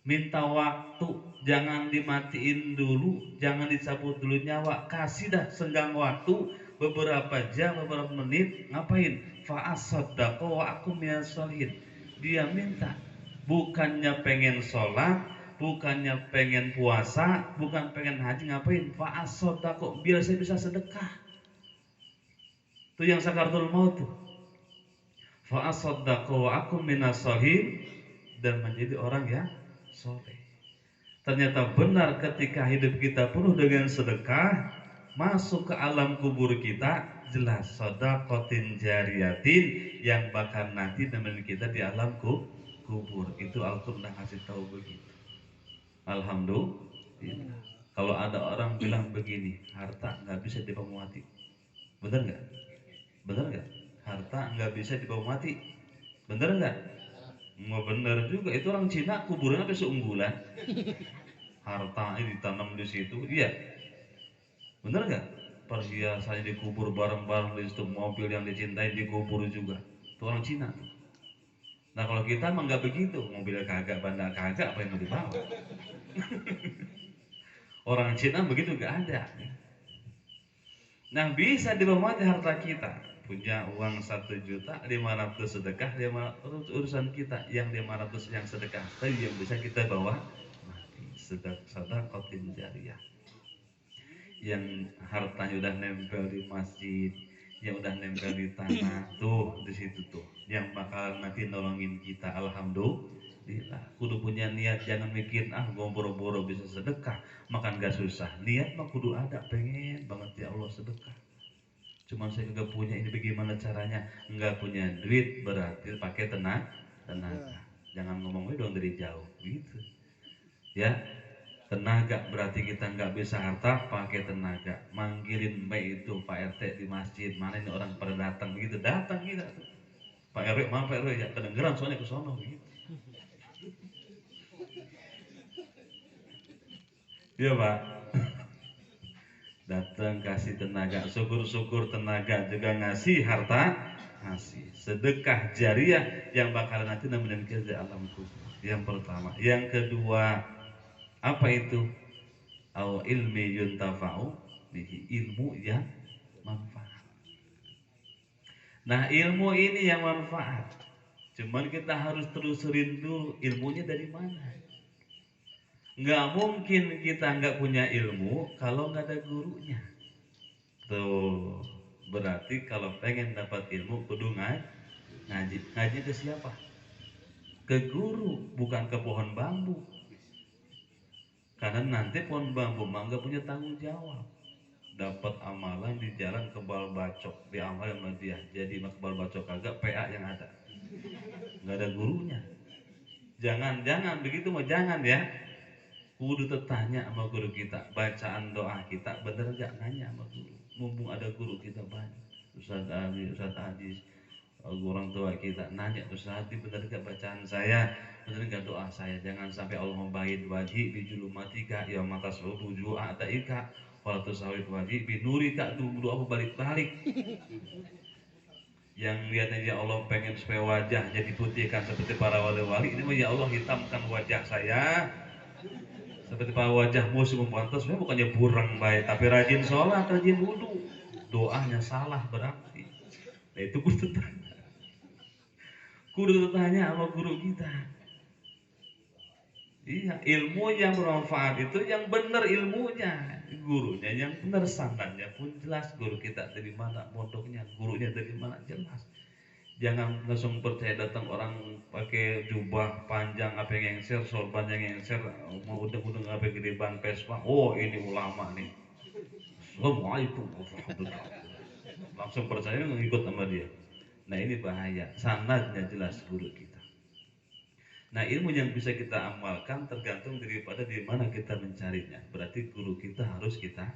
minta waktu, jangan dimatiin dulu, jangan dicabut dulu nyawa, kasih dah senggang waktu beberapa jam, beberapa menit, ngapain? Fa'asaddaqa wa akum minas sholihin. Dia minta, bukannya pengen sholat, bukannya pengen puasa, bukan pengen haji, ngapain? Fa'asaddaqa, biar saya bisa sedekah. Itu yang sakaratul maut tuh. Fa'asaddaqa wa akum minas sholihin, dan menjadi orang yang soleh. Ternyata benar, ketika hidup kita penuh dengan sedekah, masuk ke alam kubur kita jelas shadaqatin jariyatin yang bakal nanti nemenin kita di alam kubur. Itu Al-Quran kasih tahu begitu. Alhamdulillah. Kalau ada orang bilang begini, harta nggak bisa dibawa mati, benar nggak? Benar nggak? Harta nggak bisa dibawa mati, benar nggak? Mau bener juga, itu orang Cina kuburannya sampai seunggulan. Hartanya ditanam di situ, iya. Bener nggak? Perhiasannya dikubur bareng-bareng di situ, mobil yang dicintai dikubur juga. Itu orang Cina tuh. Nah kalau kita emang nggak begitu, mobilnya kagak, banda kagak, apa yang mau dibawa? Orang Cina begitu nggak ada. Nah bisa dibawa mati harta kita. Punya uang 1.500.000 sedekah, 500 urusan kita. Yang 500 yang sedekah tadi yang bisa kita bawa mati. Sedekah jariyah. Yang hartanya udah nempel di masjid, yang udah nempel di tanah, tuh di situ tuh yang bakal nanti nolongin kita. Alhamdulillah. Kudu punya niat, jangan mikir gua boro-boro bisa sedekah makan gak susah. Niat mah kudu ada, pengen banget ya Allah sedekah, cuman saya nggak punya, ini bagaimana caranya? Nggak punya duit berarti pakai tenaga. jangan ngomongnya dong dari jauh gitu ya. Tenaga berarti kita nggak bisa harta, pakai tenaga. Manggilin baik itu Pak RT di masjid, mana ini orang pada datang begitu, datang kita tuh. Pak RW, maaf Pak RW, ya kedengeran soalnya ke sono gitu. Iya Pak, datang kasih tenaga, syukur-syukur tenaga juga ngasih harta, ngasih sedekah jariah yang bakalan nanti nemenin kerja alam kubur. Yang pertama, yang kedua apa itu? Au ilmi yuntafa'u bihi, ilmu yang manfaat. Nah ilmu ini yang manfaat, cuman kita harus telusurin dulu ilmunya dari mana. Nggak mungkin kita nggak punya ilmu kalau nggak ada gurunya. Tuh berarti kalau pengen dapat ilmu kudu ngaji. Ngaji ke siapa? Ke guru, bukan ke pohon bambu. Karena nanti pohon bambu mah nggak punya tanggung jawab. Dapat amalan di jalan kebal bacok, diamal sama dia. Jadi kebal bacok kagak, PA yang ada. Nggak ada gurunya. Jangan begitu mah jangan ya. Kudu tertanya sama guru kita, bacaan doa kita bener gak, nanya sama guru. Mumpung ada guru kita banyak, Ustaz Ali, Ustaz Adis, orang tua kita nanya, Ustaz Adi bener gak bacaan saya, bener gak doa saya. Jangan sampai Allah membaid wajib di julumatika ya mata suhu ju'a ta'ika wala tusawif wajib binurika, tuh doa balik-balik. Yang lihatnya ya Allah pengen supaya wajahnya diputihkan seperti para wali-wali, ini mah ya Allah hitamkan wajah saya seperti pak wajahmu semua pantas. Sebenarnya bukannya burang baik, tapi rajin sholat, rajin wudhu, doanya salah berarti. Nah itu kudu tanya sama guru kita. Iya, ilmu yang bermanfaat itu yang benar ilmunya, gurunya yang benar, sandannya pun jelas, guru kita dari mana, pondoknya, gurunya dari mana jelas. Jangan langsung percaya datang orang pakai jubah panjang apa yang ngengser, sorban yang ngengser, mau udeng-udeng apa gede ban Vespa, oh ini ulama nih, Assalamualaikum warahmatullahi wabarakatuh, langsung percaya ngikut sama dia. Nah ini bahaya, sanadnya jelas guru kita. Nah ilmu yang bisa kita amalkan tergantung daripada di mana kita mencarinya. Berarti guru kita harus kita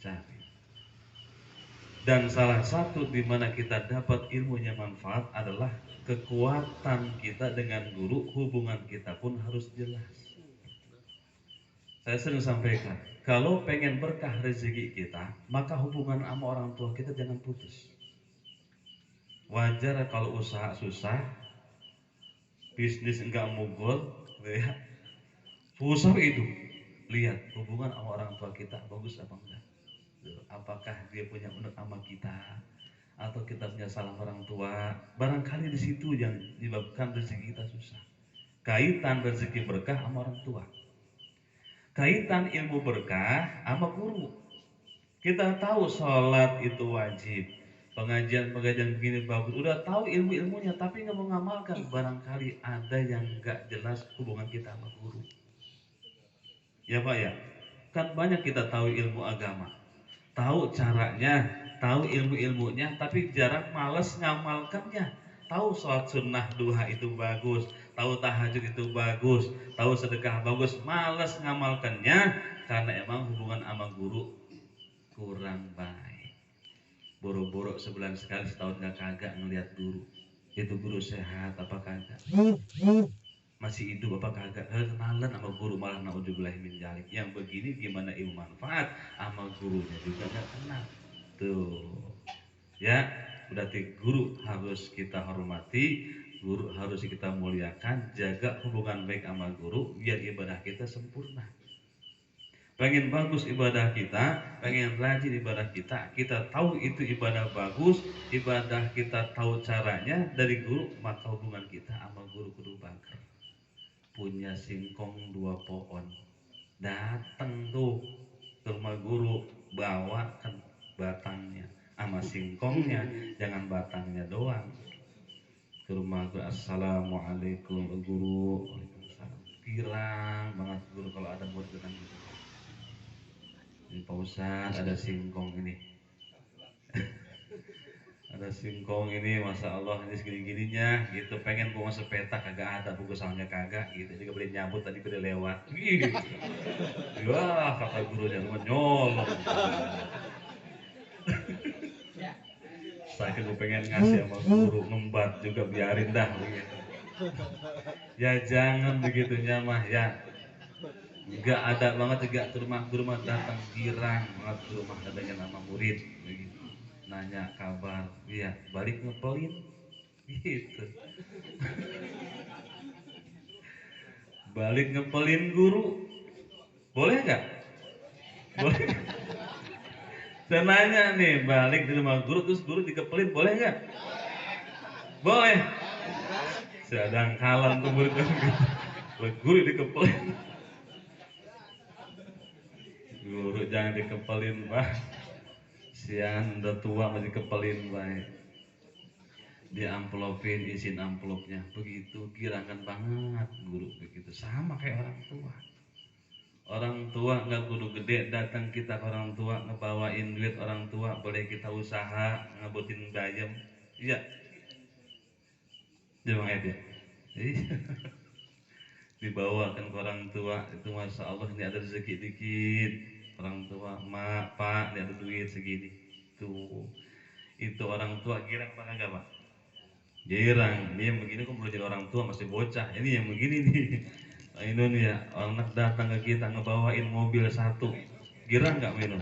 cari. Dan salah satu di mana kita dapat ilmu yang manfaat adalah kekuatan kita dengan guru, hubungan kita pun harus jelas. Saya sering sampaikan, kalau pengen berkah rezeki kita, maka hubungan sama orang tua kita jangan putus. Wajar kalau usaha susah, bisnis enggak mogol, ya. Susah itu. Lihat hubungan sama orang tua kita bagus apa enggak. Apakah dia punya unuk sama kita, atau kita punya salah orang tua. Barangkali di situ yang menyebabkan rezeki kita susah. Kaitan rezeki berkah sama orang tua, kaitan ilmu berkah sama guru. Kita tahu sholat itu wajib, pengajian begini bagus, udah tahu ilmu-ilmunya tapi nggak mau ngamalkan. Barangkali ada yang nggak jelas hubungan kita sama guru. Ya Pak ya, kan banyak kita tahu ilmu agama, tahu caranya, tahu ilmu-ilmunya, tapi jarang males ngamalkannya. Tahu sholat sunnah duha itu bagus, tahu tahajud itu bagus, tahu sedekah bagus, males ngamalkannya karena emang hubungan sama guru kurang baik. Boro-boro sebulan sekali, setahun gak kagak ngeliat guru. Itu guru sehat apa kagak? Masih hidup apa kagak? Kenalan sama guru malah naudzubillah min dzalik. Yang begini gimana ilmu manfaat, sama gurunya juga gak kenal. Tuh. Ya, berarti guru harus kita hormati, guru harus kita muliakan, jaga hubungan baik sama guru biar ibadah kita sempurna. Pengen bagus ibadah kita, pengen rajin ibadah kita, kita tahu itu ibadah bagus, ibadah kita tahu caranya dari guru, maka hubungan kita sama guru kudu bager. Punya singkong 2 pohon, datang tuh ke rumah guru, bawa kan batangnya sama singkongnya, jangan batangnya doang. Ke rumah guru, assalamualaikum guru, waalaikumsalam. Girang banget guru kalau ada buat dengan gitu. Ini Pak Ustaz ada singkong ini. Ada singkong ini, masa Allah ini segini-gininya gitu, pengen bawa sepeta kagak ada, buku soalnya kagak gitu, juga beli nyambut tadi beli lewat gitu. Wah kata gurunya nyolong. Saya gue pengen ngasih sama guru ngembat juga, biarin dah begitu. Ya jangan begitunya mah ya. Nggak ada banget juga ke rumah guru mah datang girang banget ke rumah adanya nama murid begitu. Nanya kabar, iya balik ngepelin gitu. Balik ngepelin guru, boleh nggak? Boleh. Saya nanya nih, balik di rumah guru terus guru dikepelin, boleh nggak? Boleh. Sedang kalam tuh murid guru dikepelin. Guru jangan dikepelin pak. Sian udah tua masih kepelin baik. Dia amplopin, izin amplopnya begitu, girangan banget guru begitu, sama kayak orang tua. Orang tua nggak kudu gede datang kita ke orang tua ngebawain duit, orang tua boleh kita usaha ngebutin bayam, iya jangan ya dia dibawakan ke orang tua itu, masya Allah ini ada rezeki dikit, orang tua mak pak ini ada duit segini tuh, itu orang tua girang apa enggak pak? Girang. Ini yang begini kok belum jadi orang tua masih bocah, ini yang begini nih. Ini nih ya, anak datang ke kita ngebawain mobil satu, girang nggak minum?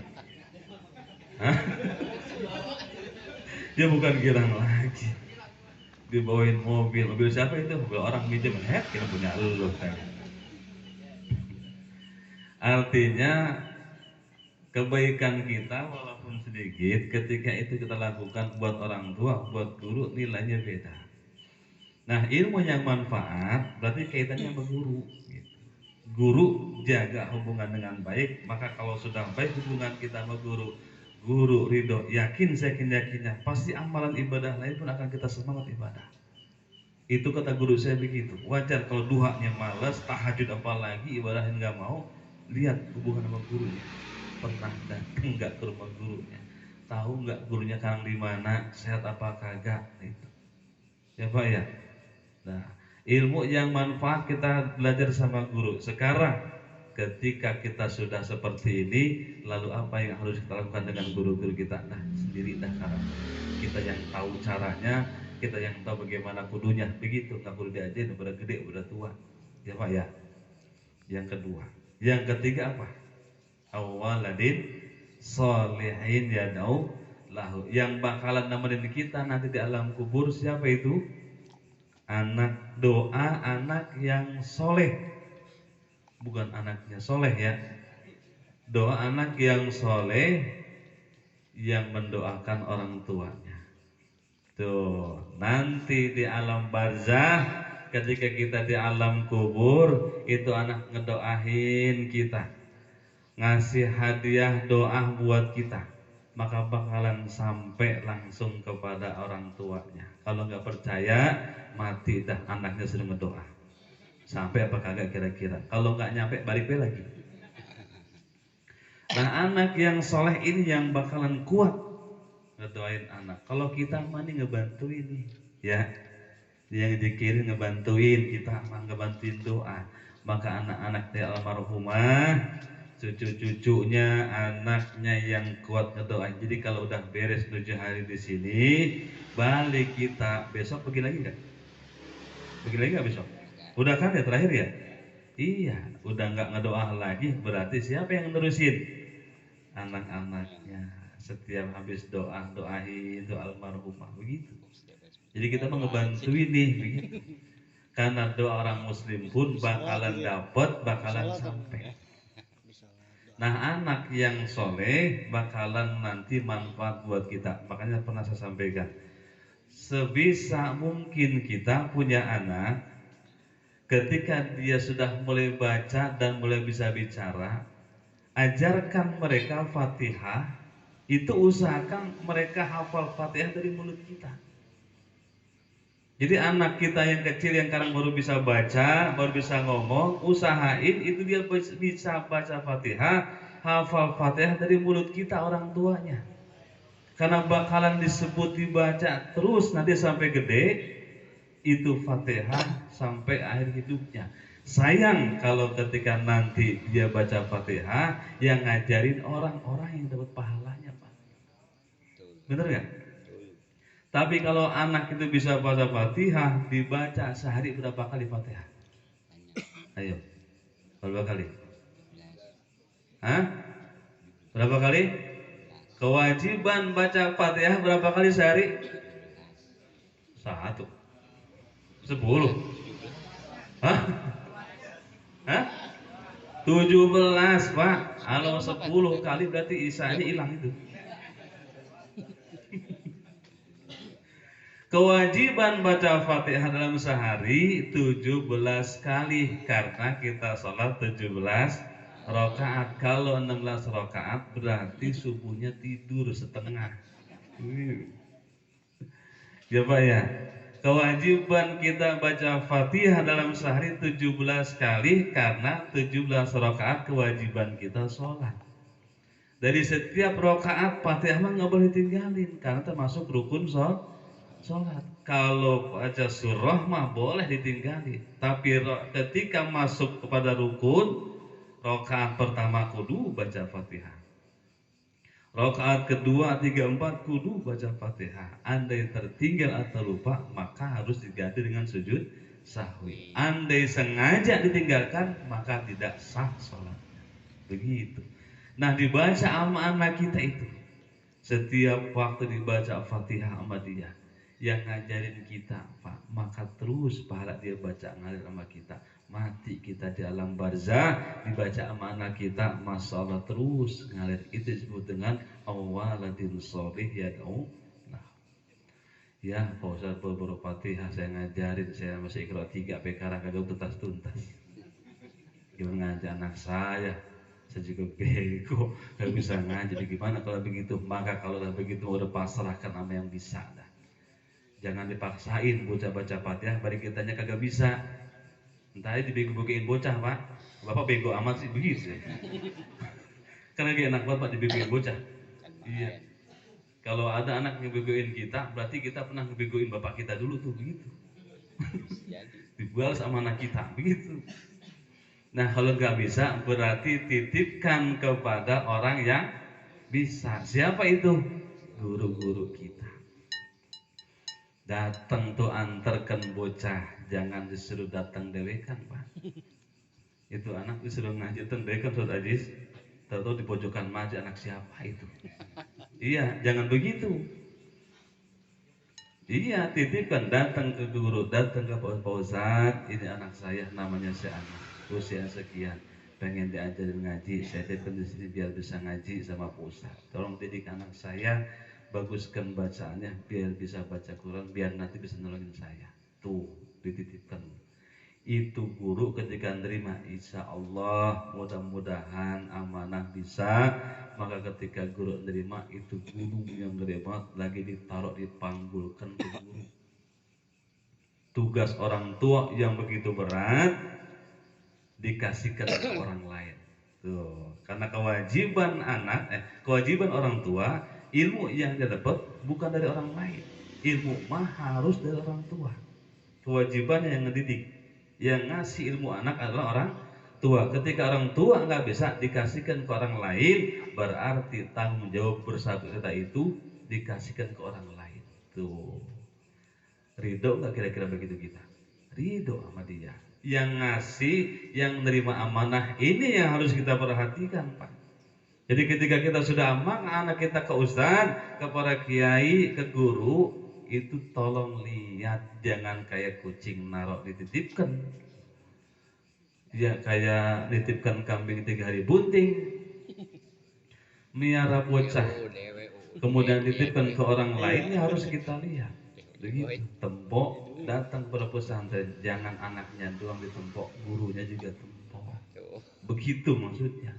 Hah? Ya bukan girang lagi, dibawain mobil, mobil siapa itu? Mobil orang minjem, kita punya lu kan. Artinya kebaikan kita walaupun sedikit, ketika itu kita lakukan buat orang tua, buat guru, nilainya beda. Nah ilmu yang manfaat berarti kaitannya sama guru gitu. Guru jaga hubungan dengan baik, maka kalau sudah baik hubungan kita sama guru, guru ridho, yakin yakinnya pasti amalan ibadah lain pun akan kita semangat ibadah. Itu kata guru saya begitu. Wajar kalau duhanya malas, tahajud apalagi ibadah yang nggak mau. Lihat hubungan sama gurunya, pernah datang nggak ke rumah gurunya, tahu nggak gurunya sekarang di mana, sehat apa kagak, itu ya pak ya. Nah ilmu yang manfaat kita belajar sama guru. Sekarang ketika kita sudah seperti ini, lalu apa yang harus kita lakukan dengan guru-guru kita? Nah sendiri dah sekarang, kita yang tahu caranya, kita yang tahu bagaimana kudunya, begitu. Nggak perlu diajarin udah gede udah tua ya pak ya. Yang kedua, yang ketiga apa? Awaladin solihin yadau lahu, yang bakalan nemenin kita nanti di alam kubur siapa itu? Anak doa, anak yang soleh, bukan anaknya soleh ya. Doa anak yang soleh yang mendoakan orang tuanya. Tuh nanti di alam barzah, ketika kita di alam kubur, itu anak ngedoain kita, ngasih hadiah doa buat kita, maka bakalan sampai langsung kepada orang tuanya. Kalau nggak percaya, mati dah anaknya sudah ngedoa. Sampai apa kagak kira-kira? Kalau nggak nyampe balik lagi. Nah anak yang soleh ini yang bakalan kuat ngedoain anak. Kalau kita mah nih ngebantuin nih, ya, yang dikirim ngebantuin, kita mah ngebantuin doa, maka anak-anak di almarhumah, cucu-cucunya, anaknya yang kuat ngedoain. Jadi kalau udah beres 7 hari di sini, balik kita besok pergi lagi nggak? Pergi lagi nggak besok? Udah kan ya terakhir ya? Iya, udah nggak ngedoa lagi. Berarti siapa yang nerusin? Anak-anaknya. Setiap habis doa doain doa almarhumah begitu. Jadi kita mau ngebantuin nih begitu. Karena doa orang muslim pun bakalan dapat, bakalan sampai. Nah anak yang soleh bakalan nanti manfaat buat kita. Makanya pernah saya sampaikan, sebisa mungkin kita punya anak, ketika dia sudah mulai baca dan mulai bisa bicara, ajarkan mereka Fatihah. Itu usahakan mereka hafal Fatihah dari mulut kita. Jadi anak kita yang kecil yang sekarang baru bisa baca, baru bisa ngomong, usahain itu dia bisa baca Fatihah, hafal Fatihah dari mulut kita orang tuanya. karena bakalan disebut dibaca terus nanti sampai gede itu Fatihah sampai akhir hidupnya. Sayang kalau ketika nanti dia baca Fatihah yang ngajarin orang-orang yang dapat pahalanya, Pak. Bener nggak? Tapi kalau anak itu bisa baca Fatihah, dibaca sehari berapa kali Fatihah? Ayo, berapa kali? Hah? Berapa kali? Kewajiban baca Fatihah berapa kali sehari? 1. 10. Hah? Hah? 17, Pak. Kalau 10 kali berarti isanya hilang itu. Kewajiban baca Fatihah dalam sehari 17 kali karena kita sholat 17 rakaat. Kalau 16 rakaat berarti subuhnya tidur setengah. Ya Pak ya. Kewajiban kita baca Fatihah dalam sehari 17 kali karena 17 rakaat kewajiban kita sholat. Dari setiap rakaat Fatihah mah nggak boleh tinggalin karena termasuk rukun sholat. Kalau baca surah mah boleh ditinggali, tapi ketika masuk kepada rukun, rakaat pertama kudu baca Fatihah, rakaat kedua, 3, 4 kudu baca Fatihah. Andai tertinggal atau lupa maka harus diganti dengan sujud sahwi. Andai sengaja ditinggalkan maka tidak sah sholatnya. Begitu. Nah, dibaca sama anak kita itu setiap waktu dibaca Fatihah sama dia yang ngajarin kita, Pak, maka terus pahala dia baca ngalir sama kita. Mati kita di alam barzah dibaca sama anak kita, masya Allah terus ngalir. Itu disebut dengan awaladin sholih yad'u. Nah, ya Pak Ustaz beberapa Fatihah saya ngajarin, saya masih Iqra 3 sekarang kagak tuntas. Gimana ngajar anak saya juga bego, gak bisa ngaji. Gimana kalau begitu? Maka kalau udah begitu udah pasrahkan sama yang bisa dah. Jangan dipaksain bocah baca Fatihah, balik kitanya kagak bisa. Entah dibego-begoin bocah, Pak. Bapak bego amat sih begitu. Karena dia enak banget Pak dibegoin bocah. Iya. Kalau ada anak ngebegoin kita, berarti kita pernah ngebegoin bapak kita dulu tuh begitu. Dibalas sama anak kita begitu. Nah, kalau nggak bisa berarti titipkan kepada orang yang bisa. Siapa itu? Guru-guru kita. Datang tuh antarkan bocah, jangan disuruh datang dewekan, Pak. Itu anak disuruh ngaji dewekan Ustaz Aziz. Tahu-tahu di pojokan masjid anak siapa itu? Iya, jangan begitu. Iya, titipkan, datang ke guru, datang ke Pak Ustaz, ini anak saya namanya si anak. Usia sekian, pengen diajarin ngaji, saya titipkan di sini biar bisa ngaji sama Pak Ustaz. Tolong didik anak saya, baguskan bacaannya biar bisa baca Quran, biar nanti bisa nolongin saya. Tuh, dititipkan. Itu guru ketika nerima, insya Allah mudah-mudahan amanah bisa. Maka ketika guru nerima, itu guru yang gede banget lagi ditaruh dipanggulkan ke guru. Tugas orang tua yang begitu berat dikasihkan ke orang lain. Tuh, karena kewajiban kewajiban orang tua, ilmu yang dia dapat bukan dari orang lain. Ilmu mah harus dari orang tua. Kewajibannya yang ngedidik, yang ngasih ilmu anak adalah orang tua. Ketika orang tua nggak bisa dikasihkan ke orang lain, berarti tanggung jawab bersatu kita itu dikasihkan ke orang lain. Tuh, ridho nggak kira-kira begitu kita? Ridho sama dia. Yang ngasih, yang menerima amanah, ini yang harus kita perhatikan, Pak. Jadi ketika kita sudah amanah anak kita ke ustaz, ke para kiai, ke guru, itu tolong lihat, jangan kayak kucing narok dititipkan. Ya kayak nitipkan kambing 3 hari bunting. Miara bocah, kemudian dititipkan ke orang lain, ya harus kita lihat. Begitu, tembok datang pada pesantren, jangan anaknya doang ditempok, gurunya juga tembok. Begitu maksudnya.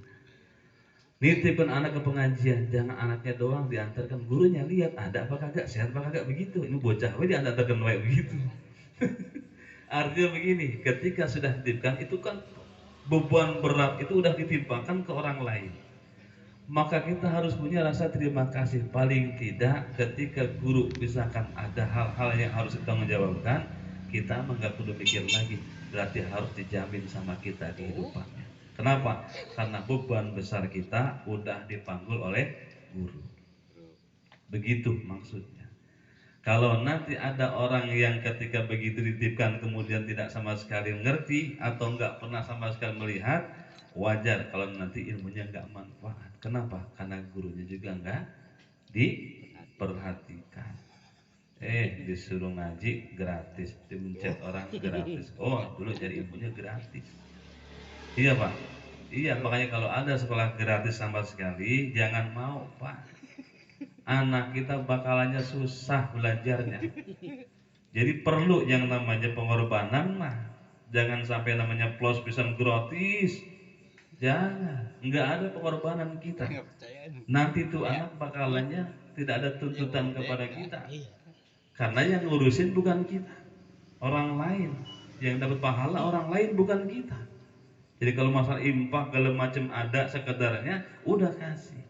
Nitipkan anak ke pengajian, jangan anaknya doang diantarkan, gurunya lihat ada apa kagak, sehat apa kagak, begitu. Ini bocah diantarkan kayak begitu. Artinya begini, ketika sudah dititipkan itu kan beban berat itu udah ditimpakan ke orang lain. maka kita harus punya rasa terima kasih. Paling tidak ketika guru misalkan ada hal-hal yang harus ditanggung jawabkan, kita nggak perlu mikir lagi, berarti harus dijamin sama kita kehidupannya. Kenapa? Karena beban besar kita udah dipanggul oleh guru. Begitu maksudnya. Kalau nanti ada orang yang ketika begitu dititipkan kemudian tidak sama sekali mengerti atau nggak pernah sama sekali melihat, wajar kalau nanti ilmunya nggak manfaat. Kenapa? Karena gurunya juga nggak diperhatikan. Disuruh ngaji gratis, dimencet orang gratis. Oh, dulu cari ilmunya gratis. Iya Pak. Iya, makanya kalau ada sekolah gratis sama sekali, jangan mau Pak. Anak kita bakalannya susah belajarnya. Jadi perlu yang namanya pengorbanan mah. Jangan sampai namanya plus pisan gratis. Jangan, nggak ada pengorbanan kita. Nanti tuh anak bakalannya tidak ada tuntutan kepada kita. Karena yang ngurusin bukan kita, orang lain. Yang dapat pahala orang lain bukan kita. Jadi kalau masalah impak segala macam ada sekedarnya, udah kasih.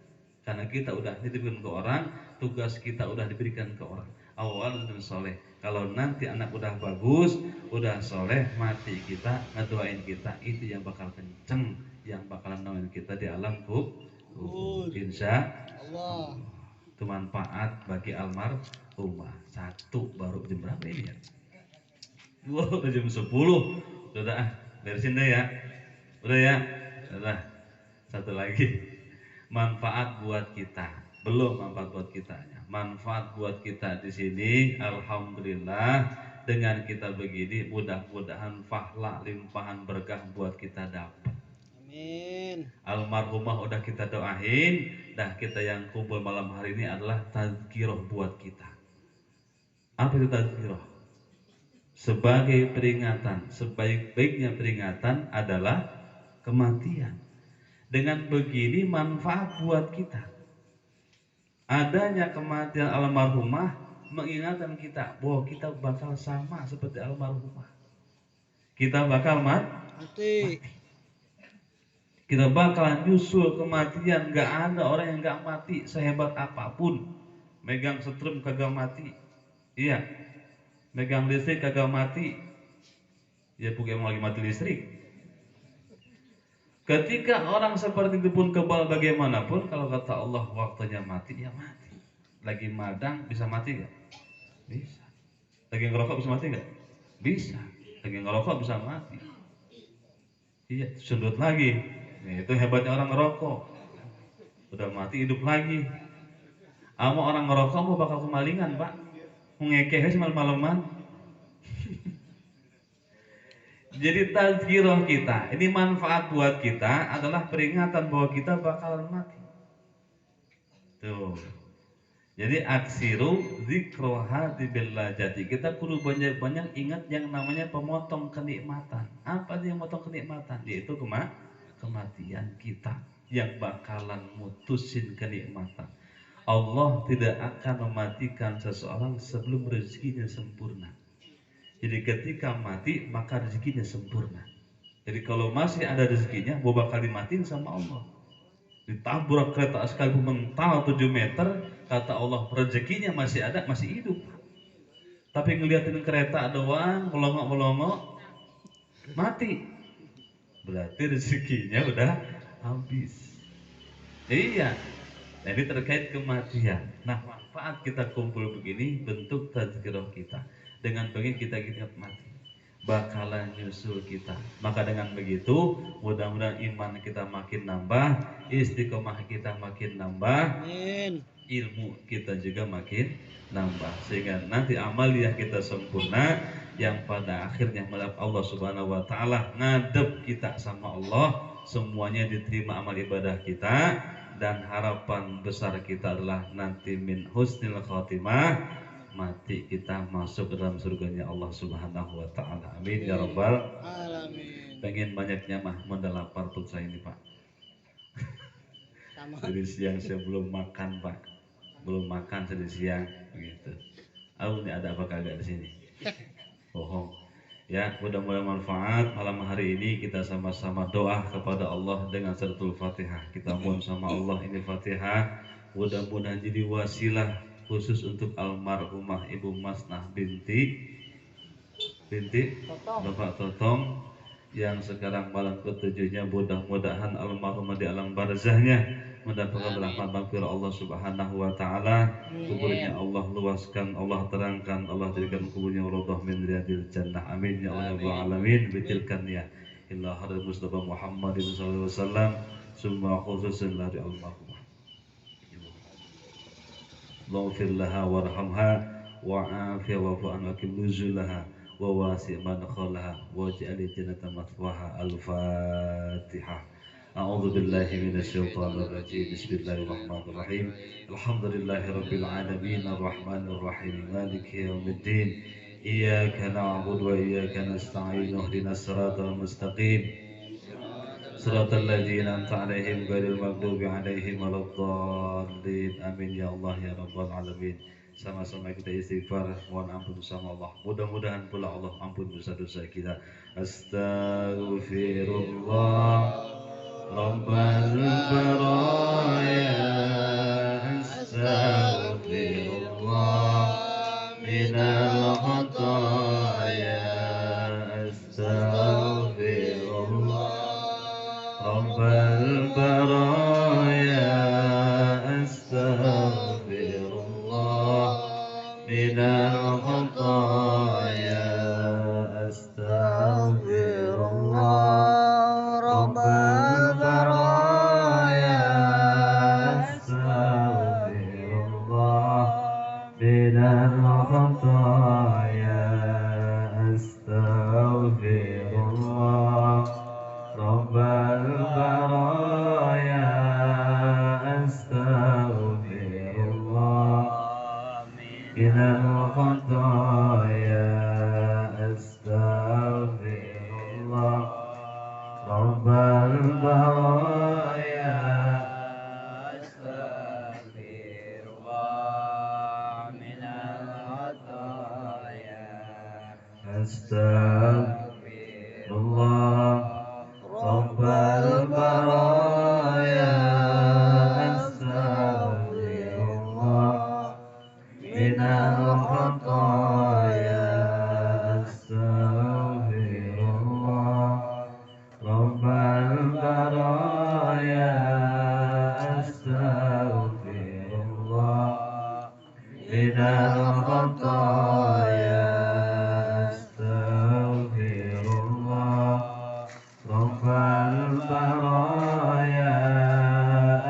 Karena kita udah dititipkan ke orang, tugas kita udah diberikan ke orang. Awal dan soleh. Kalau nanti anak udah bagus, udah soleh, mati kita ngedoain kita, itu yang bakal kenceng, yang bakalan nemenin kita di alam kubur. Insya Allah. Itu manfaat bagi almarhumah. Satu baru jam berapa ini ya? Wow, udah jam 10. Udah beresin deh ya. Udah ya. Udah. Satu lagi. Manfaat buat kita. Belum manfaat buat kitanya. Manfaat buat kita di sini, alhamdulillah, dengan kita begini mudah-mudahan fahla limpahan berkah buat kita dapat. Amin. Almarhumah udah kita doain, dah kita yang kumpul malam hari ini adalah tazkirah buat kita. Apa itu tazkirah? Sebagai peringatan, sebaik-baiknya peringatan adalah kematian. Dengan begini manfaat buat kita. Adanya kematian almarhumah mengingatkan kita bahwa kita bakal sama seperti almarhumah. Kita bakal mati. Kita bakal nyusul kematian. Gak ada orang yang gak mati sehebat apapun. Megang setrum kagak mati. Iya. Megang listrik kagak mati. Ya bukan lagi mati listrik. Ketika orang seperti itu pun kebal bagaimanapun, kalau kata Allah waktunya mati, ya mati. Lagi madang bisa mati gak? Bisa. Lagi ngerokok bisa mati gak? Bisa. Lagi ngerokok bisa mati. Iya, sundut lagi. Nah, itu hebatnya orang ngerokok. Udah mati hidup lagi. Ama orang ngerokok mau bakal kemalingan Pak. Mau ngekeh semalam-malaman. Jadi tazkirah kita, ini manfaat buat kita adalah peringatan bahwa kita bakalan mati. Tuh. Jadi aksiru zikrohati billajati. Kita kudu banyak-banyak ingat yang namanya pemotong kenikmatan. Apa sih yang memotong kenikmatan? Yaitu kematian kita yang bakalan mutusin kenikmatan. Allah tidak akan mematikan seseorang sebelum rezekinya sempurna. Jadi ketika mati maka rezekinya sempurna. Jadi kalau masih ada rezekinya, mau bakal dimatiin sama Allah. Ditabrak kereta sekalipun mental 7 meter, kata Allah rezekinya masih ada, masih hidup. Tapi ngeliatin kereta doang, melongok-melongok, mati. Berarti rezekinya udah habis. Iya. Jadi terkait kematian. Nah, manfaat kita kumpul begini bentuk tazkirah kita. Dengan begini kita ingat mati, bakalan nyusul kita. Maka dengan begitu mudah-mudahan iman kita makin nambah, istiqomah kita makin nambah, Amin. ilmu kita juga makin nambah, sehingga nanti amaliyah kita sempurna yang pada akhirnya melihat Allah Subhanahu wa taala, ngadep kita sama Allah, semuanya diterima amal ibadah kita. Dan harapan besar kita adalah nanti min husnil khatimah, mati kita masuk ke dalam surganya Allah Subhanahu wa taala. Amin ya rabbal alamin. Pengen banyaknya mah modal lapar perut saya ini Pak. Sama. Dari siang saya belum makan Pak. Belum makan dari siang begitu. Ini ada apa kagak di sini? Bohong. Ya, mudah-mudahan manfaat. Malam hari ini kita sama-sama doa kepada Allah dengan suratul Fatihah. Kita mohon sama Allah ini Fatihah mudah-mudahan jadi wasilah khusus untuk almarhumah Ibu Masnah binti Bapak Totong yang sekarang malam ketujuhnya, mudah-mudahan almarhumah di alam barzahnya mendapatkan rahmat maghfirah Allah Subhanahu wa taala. Kuburnya Allah luaskan, Allah terangkan, Allah jadikan kuburnya raudhah min riyadil jannah. Amin ya Allah ya rabbal alamin. Bitilkan ya illa hadir Mustafa Muhammadin sallallahu alaihi wasallam summa khususan dari almarhumah. Allahfir laha warhamha wa'afi wa'fu an wakim nuzulaha wa wasi' madkhalaha waj'al jannata mathwaha. Al-Fatihah. A'udzu billahi minasy syaithanir rajim. Bismillahirrahmanirrahim. Alhamdulillahirabbil alamin arrahmanir rahim maliki yaumiddin. Iyyaka na'budu wa iyyaka nasta'in. Ihdinas siratal mustaqim. Siratal ladzina an'amta 'alaihim ghairil maghdubi 'alaihim waladdallin. Amin ya Allah ya rabbal alamin. Sama-sama kita istighfar, mohon ampun sama Allah. Mudah-mudahan pula Allah ampun dosa-dosa kita. Astaghfirullah Rabbal baraya. Astaghfirullah minal khataya. Astaghfirullah Rabbal baraya. Astaghfirullah minal khataya. Astaghfirullah Rabbal baraya. Astaghfirullah minal khataya. Astaghfirullah Rabbal baraya. Astaghfirullah minal khataya. Astaghfirullah Rabbal baraya. Astaghfirullah minal khataya. Astaghfirullah Rabbal baraya. Astaghfirullah minal khataya. Astaghfirullah Rabbal baraya. Astaghfirullah minal khataya. Astaghfirullah Rabbal baraya.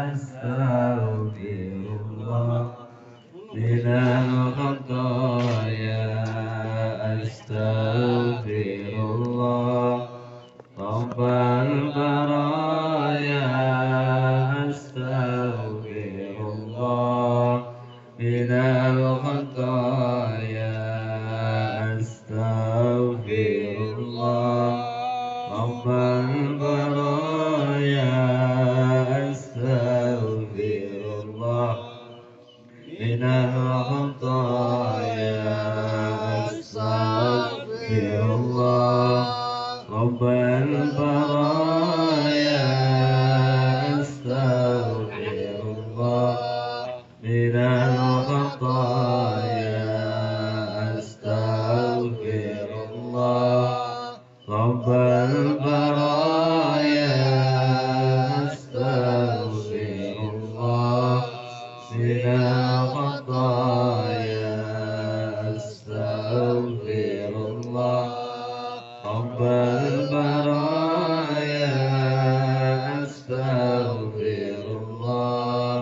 Astaghfirullah minal khataya. Astaghfirullah Rabbal baraya. Astaghfirullah minal khataya. Astaghfirullah Rabbal baraya. Astaghfirullah minal khataya. Astaghfirullah Rabbal baraya. Astaghfirullah minal khataya. Astaghfirullah Rabbal baraya. Astaghfirullah minal khataya. Astaghfirullah Rabbal baraya. Astaghfirullah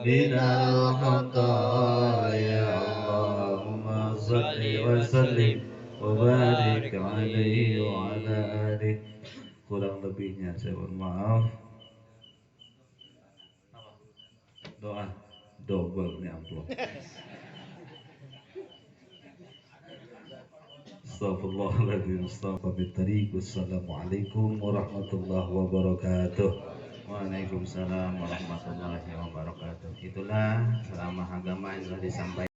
minal khataya. Allahumma salli wa sallim wa barik alaihi wa ala alihi. Kurang lebihnya saya mohon maaf. Doa double nih amplop. Astagfirullahaladzim. Astagfirullahaladzim. Assalamualaikum warahmatullahi wabarakatuh. Waalaikumsalam warahmatullahi wabarakatuh. Itulah ceramah agama yang telah disampaikan.